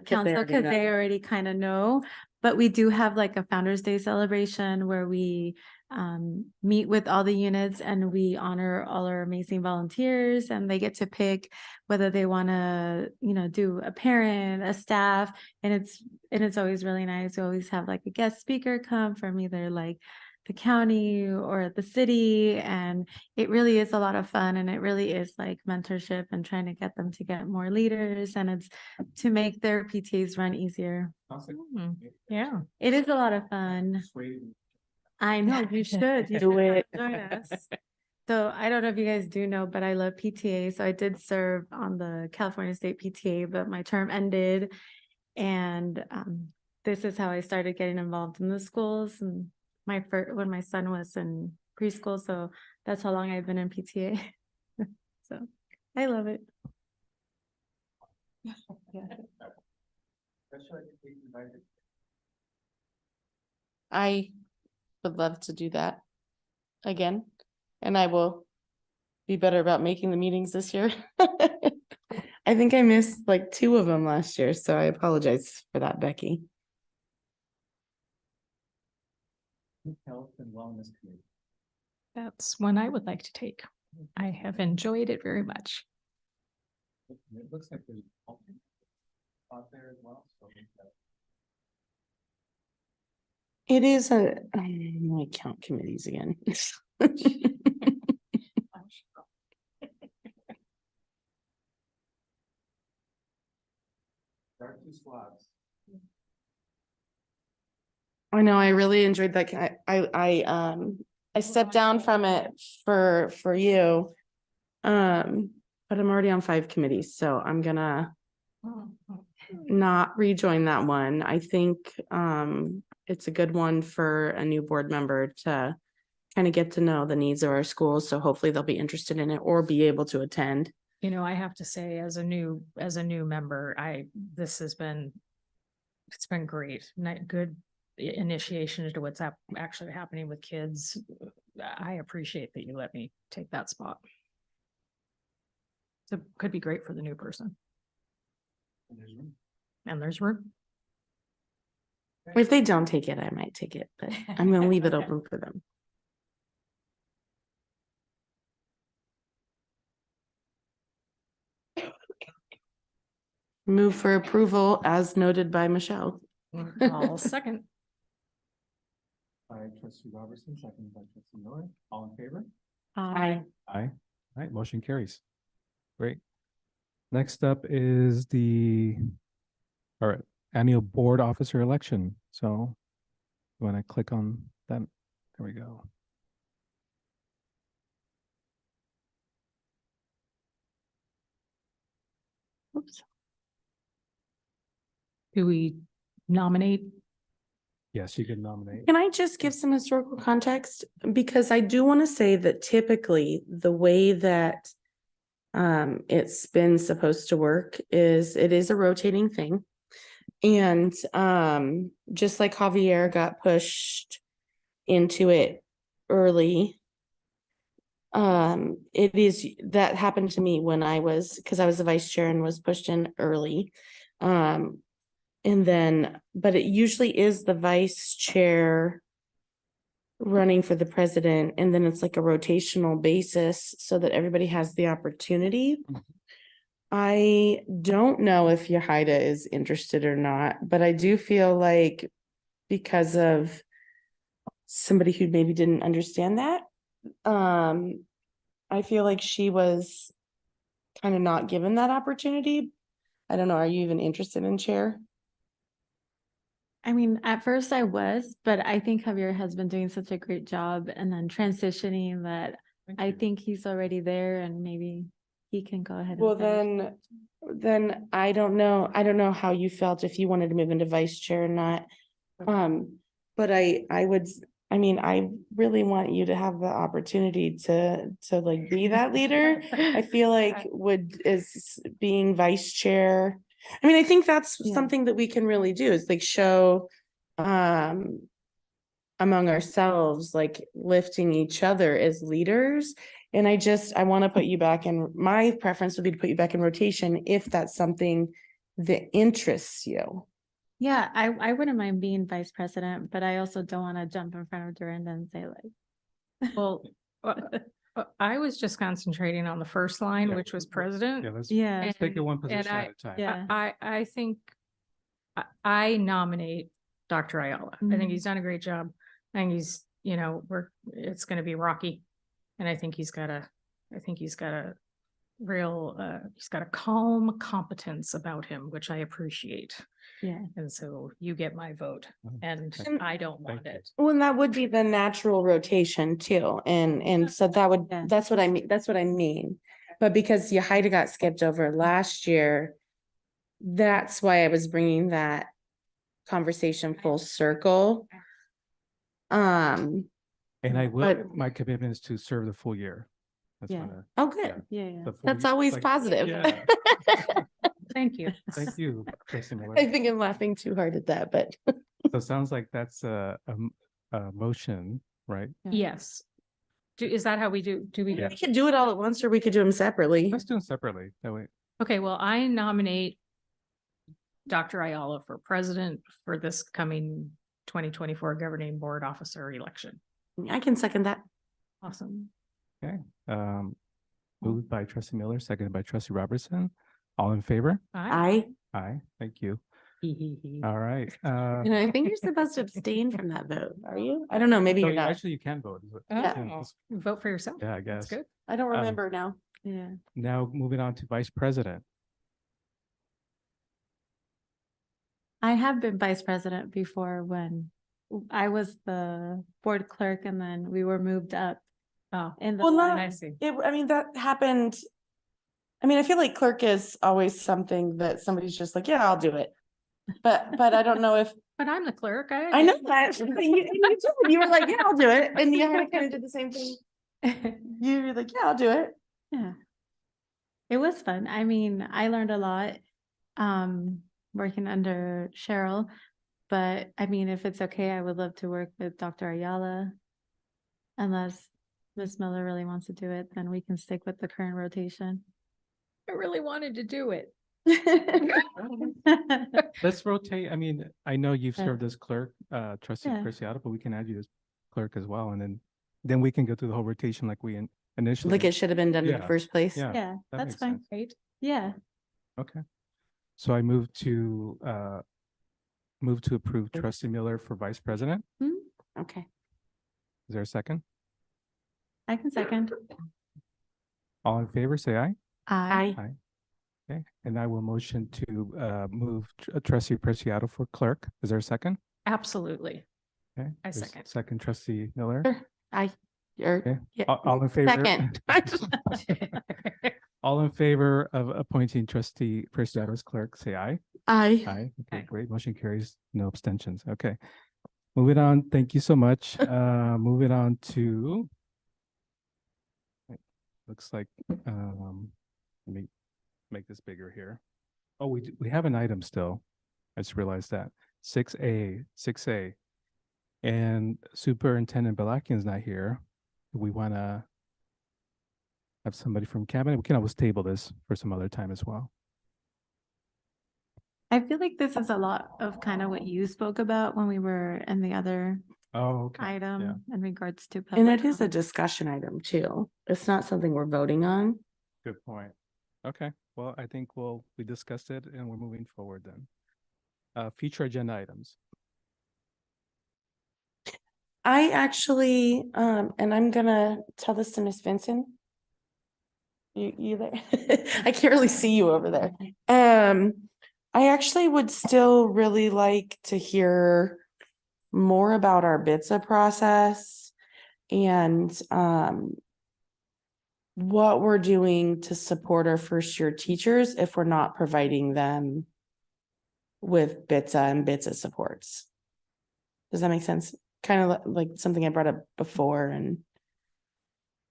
S3: council because they already kind of know. But we do have like a Founders Day celebration where we meet with all the units and we honor all our amazing volunteers, and they get to pick whether they want to, do a parent, a staff, and it's always really nice. We always have like a guest speaker come from either like the county or the city, and it really is a lot of fun, and it really is like mentorship and trying to get them to get more leaders, and it's to make their PTs run easier.
S2: Yeah.
S3: It is a lot of fun. I know, you should. You
S4: Do
S3: should
S4: it.
S3: join us. So I don't know if you guys do know, but I love PTA. So I did serve on the California State PTA, but my term ended. And this is how I started getting involved in the schools. And when my son was in preschool. So that's how long I've been in PTA. So I love it. Yeah.
S9: I would love to do that again, and I will be better about making the meetings this year.
S4: I think I missed like 2 of them last year, so I apologize for that, Becky.
S1: Health and Wellness Committee.
S2: That's one I would like to take. I have enjoyed it very much.
S1: It looks like there's out there as well. So
S4: It is I count committees again. I know, I really enjoyed that. I stepped down from it for you. But I'm already on 5 committees, so I'm gonna not rejoin that one. I think it's a good one for a new board member to kind of get to know the needs of our schools. So hopefully they'll be interested in it or be able to attend.
S2: You know, I have to say, as a new member, this has been, it's been great. Good initiation into what's actually happening with kids. I appreciate that you let me take that spot. So it could be great for the new person. And there's room.
S4: If they don't take it, I might take it, but I'm gonna leave it open for them. Move for approval as noted by Michelle.
S2: I'll second.
S1: By trustee Robertson, second by trustee Miller. All in favor?
S4: Aye.
S1: Aye. All right, motion carries. Great. Next up is our annual board officer election. So you want to click on that? There we go.
S4: Oops.
S2: Do we nominate?
S1: Yes, you can nominate.
S4: Can I just give some historical context? Because I do want to say that typically the way that it's been supposed to work is it is a rotating thing. And just like Javier got pushed into it early, it is that happened to me when I was, because I was the vice chair and was pushed in early. And then, but it usually is the vice chair running for the president, and then it's like a rotational basis so that everybody has the opportunity. I don't know if Yahida is interested or not, but I do feel like because of somebody who maybe didn't understand that, I feel like she was kind of not given that opportunity. I don't know. Are you even interested in chair?
S3: I mean, at first I was, but I think Javier has been doing such a great job and then transitioning that I think he's already there and maybe he can go ahead.
S4: Well,
S3: and finish.
S4: then I don't know. I don't know how you felt if you wanted to move into vice chair or not. But I mean, I really want you to have the opportunity to like be that leader. I feel like is being vice chair. I mean, I think that's
S3: Yeah.
S4: something that we can really do is like show among ourselves, like lifting each other as leaders. And I want to put you back in, my preference would be to put you back in rotation if that's something that interests you.
S3: Yeah, I wouldn't mind being vice president, but I also don't want to jump in front of Dorinda and say like,
S2: Well, I was just concentrating on the first line,
S1: Yeah.
S2: which was president.
S1: Yeah, let's
S3: yeah,
S1: take it one
S2: And
S1: position at a time.
S3: yeah.
S2: I think I nominate Dr. Ayala. I think
S3: Mhm.
S2: he's done a great job. I think he's, it's gonna be rocky. And I think he's got a real, he's got a calm competence about him, which I appreciate.
S3: Yeah.
S2: And so you get my vote
S1: Oh,
S2: and
S1: thank
S2: I don't want
S1: you.
S2: it.
S4: Well, and that would be the natural rotation too. And so that would,
S3: Yeah.
S4: that's what I mean. That's what I mean. But because Yahida got skipped over last year, that's why I was bringing that conversation full circle.
S1: And I will,
S4: But-
S1: my commitment is to serve the full year. That's
S3: Yeah.
S1: gonna,
S4: Oh, good.
S1: yeah.
S3: Yeah, yeah.
S1: the full
S4: That's
S1: year,
S4: always
S1: like-
S4: positive.
S1: Yeah.
S2: Thank you.
S1: Thank you, trustee Miller.
S4: I think I'm laughing too hard at that, but
S1: So it sounds like that's a motion, right?
S2: Yes. Is that how we do we?
S1: Yeah.
S4: we could do it all at once or we could do them separately.
S1: Let's do them separately. That way.
S2: Okay, well, I nominate Dr. Ayala for president for this coming 2024 governing board officer election.
S4: I can second that.
S2: Awesome.
S1: Moved by trustee Miller, seconded by trustee Robertson. All in favor?
S2: Aye.
S1: Aye. Thank you. All right.
S4: And I think you're supposed to abstain from that vote, are you? I don't know, maybe
S1: so
S4: you're not.
S1: actually, you can vote.
S4: Yeah.
S2: Oh, vote for yourself.
S1: Yeah, I
S2: That's
S1: guess.
S2: good.
S4: I don't remember now.
S3: Yeah.
S1: Now moving on to vice president.
S3: I have been vice president before when I was the board clerk and then we were moved up.
S2: Oh,
S3: In the
S4: Well,
S3: line.
S2: I see.
S4: I mean, that happened I mean, I feel like clerk is always something that somebody's just like, yeah, I'll do it. But I don't know if,
S2: But I'm the clerk.
S4: I know that. You were like, yeah, I'll do it. And you kind of did the same thing. You were like, yeah, I'll do it.
S3: Yeah. It was fun. I mean, I learned a lot working under Cheryl, but I mean, if it's okay, I would love to work with Dr. Ayala. Unless Ms. Miller really wants to do it, then we can stick with the current rotation.
S2: I really wanted to do it.
S1: Let's rotate. I mean, I know you've
S3: Yeah.
S1: served as clerk, trustee
S3: Yeah.
S1: Preciado, but we can add you as clerk as well. And then we can go through the whole rotation like we initially.
S4: Like it should have been done in the
S1: Yeah.
S4: first place.
S1: Yeah.
S3: Yeah,
S1: that
S3: that's
S1: makes
S3: fine.
S1: sense.
S2: Right?
S3: Yeah.
S1: Okay. So I move to approve trustee Miller for vice president.
S4: Okay.
S1: Is there a second?
S3: I can second.
S1: All in favor, say aye.
S3: I.
S1: Aye. Okay, and I will motion to move trustee Preciado for clerk. Is there a second?
S2: Absolutely.
S1: Okay.
S2: I
S1: there's
S2: second.
S1: Second, trustee Miller.
S4: Okay.
S1: Okay. All in favor?
S4: Second.
S1: All in favor of appointing trustee Preciado as clerk, say aye.
S4: Aye.
S1: Aye. Okay,
S2: Aye.
S1: great. Motion carries. No abstentions. Okay. Moving on. Thank you so much. Moving on to. Looks like, let me make this bigger here. Oh, we have an item still. I just realized that. 6A. And Superintendent Balakian's not here. We want to have somebody from cabinet. We can always table this for some other time as well.
S3: I feel like this is a lot of kind of what you spoke about when we were in the other
S1: Oh, okay.
S3: item in regards to.
S4: And
S3: public
S4: it is a
S3: comment.
S4: discussion item too. It's not something we're voting on.
S1: Good point. Okay. Well, I think we discussed it and we're moving forward then. Future agenda items.
S4: I actually, and I'm gonna tell this to Miss Vincent. You there? I can't really see you over there. I actually would still really like to hear more about our BITSA process and what we're doing to support our first year teachers if we're not providing them with BITSA and BITSA supports. Does that make sense? Kind of like something I brought up before, and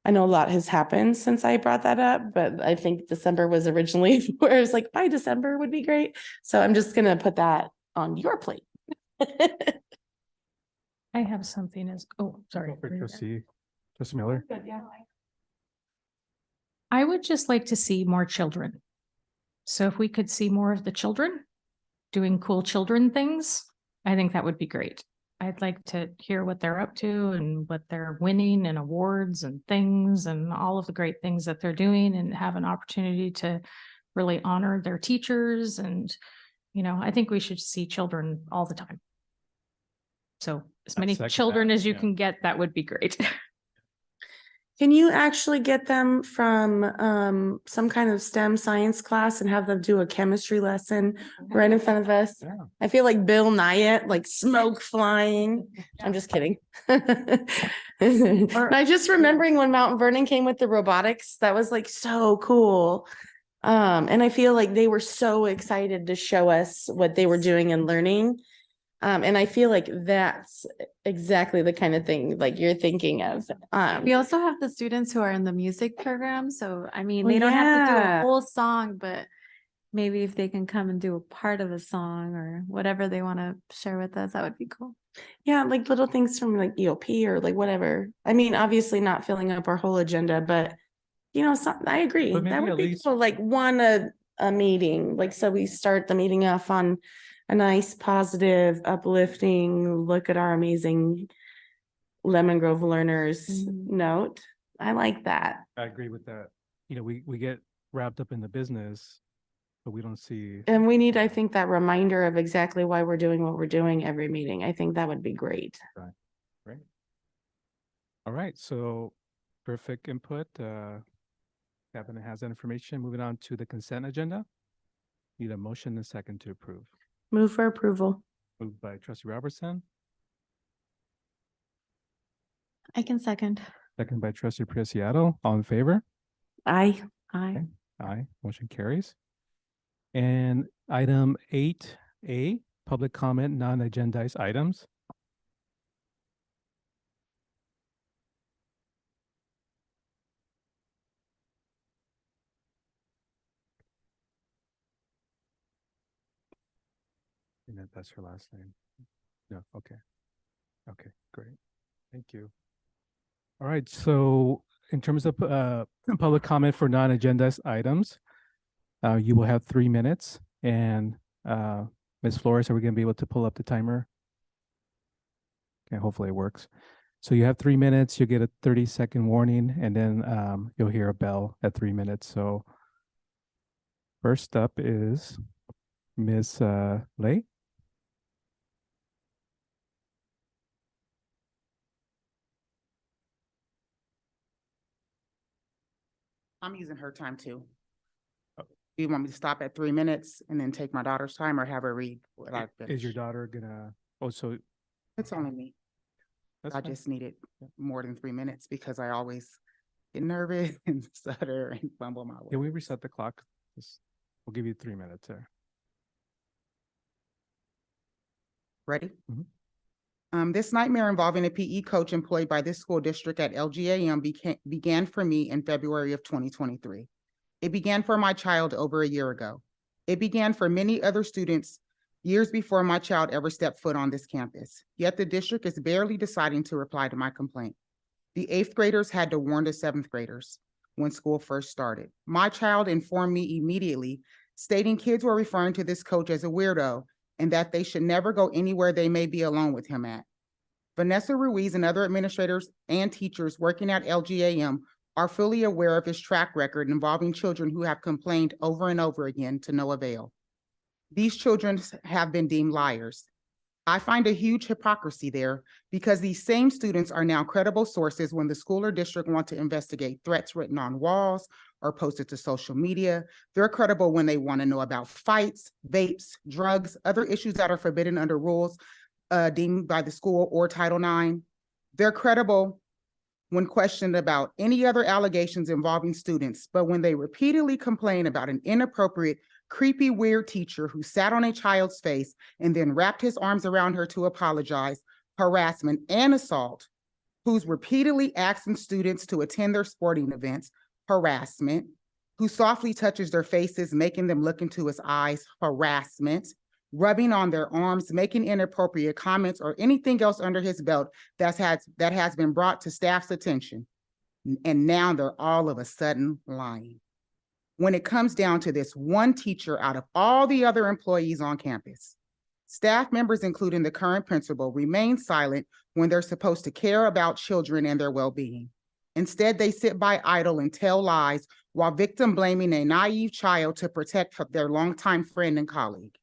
S4: I know a lot has happened since I brought that up, but I think December was originally where I was like, by December would be great. So I'm just gonna put that on your plate.
S2: I have something sorry.
S1: For trustee Miller.
S4: Good, yeah.
S2: I would just like to see more children. So if we could see more of the children doing cool children things, I think that would be great. I'd like to hear what they're up to and what they're winning and awards and things and all of the great things that they're doing, and have an opportunity to really honor their teachers. And, I think we should see children all the time. So as many
S1: second
S2: children
S1: that,
S2: as you
S1: yeah.
S2: can get, that would be great.
S4: Can you actually get them from some kind of STEM science class and have them do a chemistry lesson right in front of us?
S1: Yeah.
S4: I feel like Bill Nye, like smoke flying. I'm just kidding. And I just remembering when Mount Vernon came with the robotics, that was like so cool. And I feel like they were so excited to show us what they were doing and learning. And I feel like that's exactly the kind of thing like you're thinking of.
S3: We also have the students who are in the music program. So, I mean,
S4: Well,
S3: they don't have to do a
S4: yeah.
S3: whole song, but maybe if they can come and do a part of a song or whatever they want to share with us, that would be cool.
S4: Yeah, like little things from like EOP or like whatever. I mean, obviously not filling up our whole agenda, but I agree.
S1: But maybe
S4: That would
S1: at
S4: be
S1: least-
S4: cool, like a meeting, like so we start the meeting off on a nice, positive, uplifting, look at our amazing Lemon Grove learners note. I like that.
S1: I agree with that. We get wrapped up in the business, but we don't see.
S4: And we need, I think, that reminder of exactly why we're doing what we're doing every meeting. I think that would be great.
S1: Great. All right, so perfect input. Cabinet has that information. Moving on to the consent agenda. Need a motion and second to approve.
S4: Move for approval.
S1: Moved by trustee Robertson,
S3: I can second.
S1: second by trustee Preciado. All in favor?
S4: Aye.
S3: Aye.
S1: Aye, motion carries. And item 8A, public comment, non-agendized items. And that's her last name. No, okay. Okay, great. Thank you. All right, so in terms of public comment for non-agendized items, you will have 3 minutes. And Ms. Flores, are we going to be able to pull up the timer? Okay, hopefully it works. So you have 3 minutes, you'll get a 30-second warning, and then you'll hear a bell at 3 minutes. So first up is Ms. Lay.
S10: I'm using her time too. Do you want me to stop at 3 minutes and then take my daughter's time or have her read what I
S1: Is your
S10: finished?
S1: daughter gonna, oh, so
S10: It's only me.
S1: that's
S10: I
S1: fine.
S10: just needed more than 3 minutes because I always get nervous and stutter and fumble my words.
S1: Can we reset the clock? We'll give you 3 minutes there.
S10: Ready?
S1: Mhm.
S10: This nightmare involving a PE coach employed by this school district at LGAM began for me in February of 2023. It began for my child over a year ago. It began for many other students years before my child ever stepped foot on this campus. Yet the district is barely deciding to reply to my complaint. The 8th graders had to warn the 7th graders when school first started. My child informed me immediately, stating kids were referring to this coach as a weirdo and that they should never go anywhere they may be alone with him at. Vanessa Ruiz and other administrators and teachers working at LGAM are fully aware of his track record involving children who have complained over and over again to no avail. These children have been deemed liars. I find a huge hypocrisy there because these same students are now credible sources when the school or district want to investigate threats written on walls or posted to social media. They're credible when they want to know about fights, vapes, drugs, other issues that are forbidden under rules deemed by the school or Title IX. They're credible when questioned about any other allegations involving students, but when they repeatedly complain about an inappropriate, creepy, weird teacher who sat on a child's face and then wrapped his arms around her to apologize, harassment and assault, who's repeatedly asking students to attend their sporting events, harassment, who softly touches their faces, making them look into his eyes, harassment, rubbing on their arms, making inappropriate comments or anything else under his belt that has been brought to staff's attention. And now they're all of a sudden lying. When it comes down to this one teacher out of all the other employees on campus, staff members, including the current principal, remain silent when they're supposed to care about children and their well-being. Instead, they sit by idle and tell lies while victim blaming a naive child to protect their longtime friend and colleague.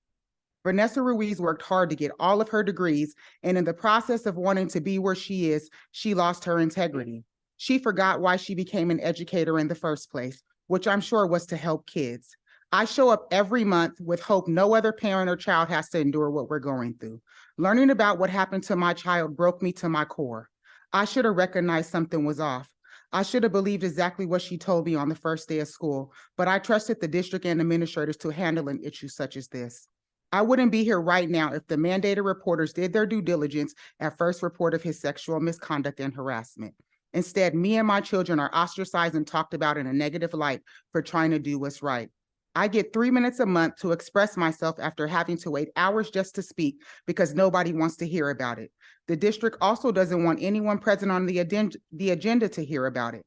S10: Vanessa Ruiz worked hard to get all of her degrees, and in the process of wanting to be where she is, she lost her integrity. She forgot why she became an educator in the first place, which I'm sure was to help kids. I show up every month with hope no other parent or child has to endure what we're going through. Learning about what happened to my child broke me to my core. I should have recognized something was off. I should have believed exactly what she told me on the first day of school, but I trusted the district and administrators to handle an issue such as this. I wouldn't be here right now if the mandated reporters did their due diligence at first report of his sexual misconduct and harassment. Instead, me and my children are ostracized and talked about in a negative light for trying to do what's right. I get 3 minutes a month to express myself after having to wait hours just to speak because nobody wants to hear about it. The district also doesn't want anyone present on the agenda to hear about it.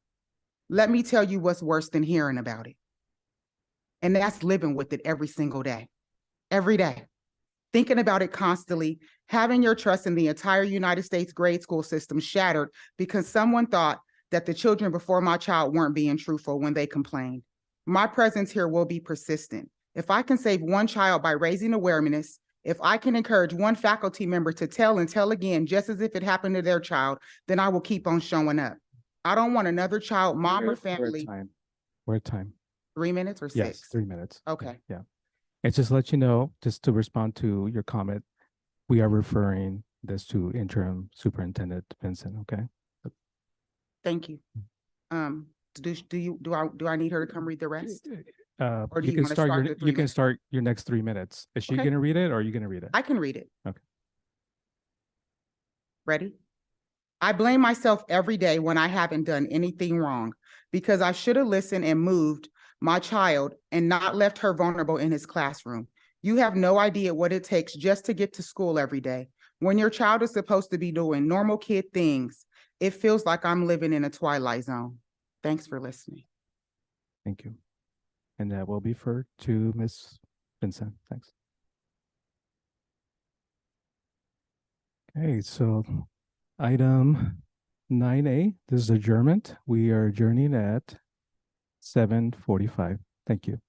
S10: Let me tell you what's worse than hearing about it. And that's living with it every single day. Every day, thinking about it constantly, having your trust in the entire United States grade school system shattered because someone thought that the children before my child weren't being truthful when they complained. My presence here will be persistent. If I can save one child by raising awareness, if I can encourage one faculty member to tell and tell again, just as if it happened to their child, then I will keep on showing up. I don't want another child, mom or family.
S1: We're at time.
S10: 3 minutes or 6?
S1: Yes, 3 minutes.
S10: Okay.
S1: Yeah. And just to let you know, just to respond to your comment, we are referring this to interim superintendent Vincent, okay?
S10: Thank you. Do I need her to come read the rest? Or do
S1: You
S10: you
S1: can
S10: wanna
S1: start
S10: start
S1: your,
S10: the 3
S1: you can
S10: minutes?
S1: start your next 3 minutes. Is she
S10: Okay.
S1: gonna read it or are you gonna read it?
S10: I can read it.
S1: Okay.
S10: Ready? I blame myself every day when I haven't done anything wrong because I should have listened and moved my child and not left her vulnerable in his classroom. You have no idea what it takes just to get to school every day. When your child is supposed to be doing normal kid things, it feels like I'm living in a twilight zone. Thanks for listening.
S1: Thank you. And that will be for to Ms. Vincent. Thanks. Okay, so item 9A, this is adjournment. We are adjourning at 7:45. Thank you.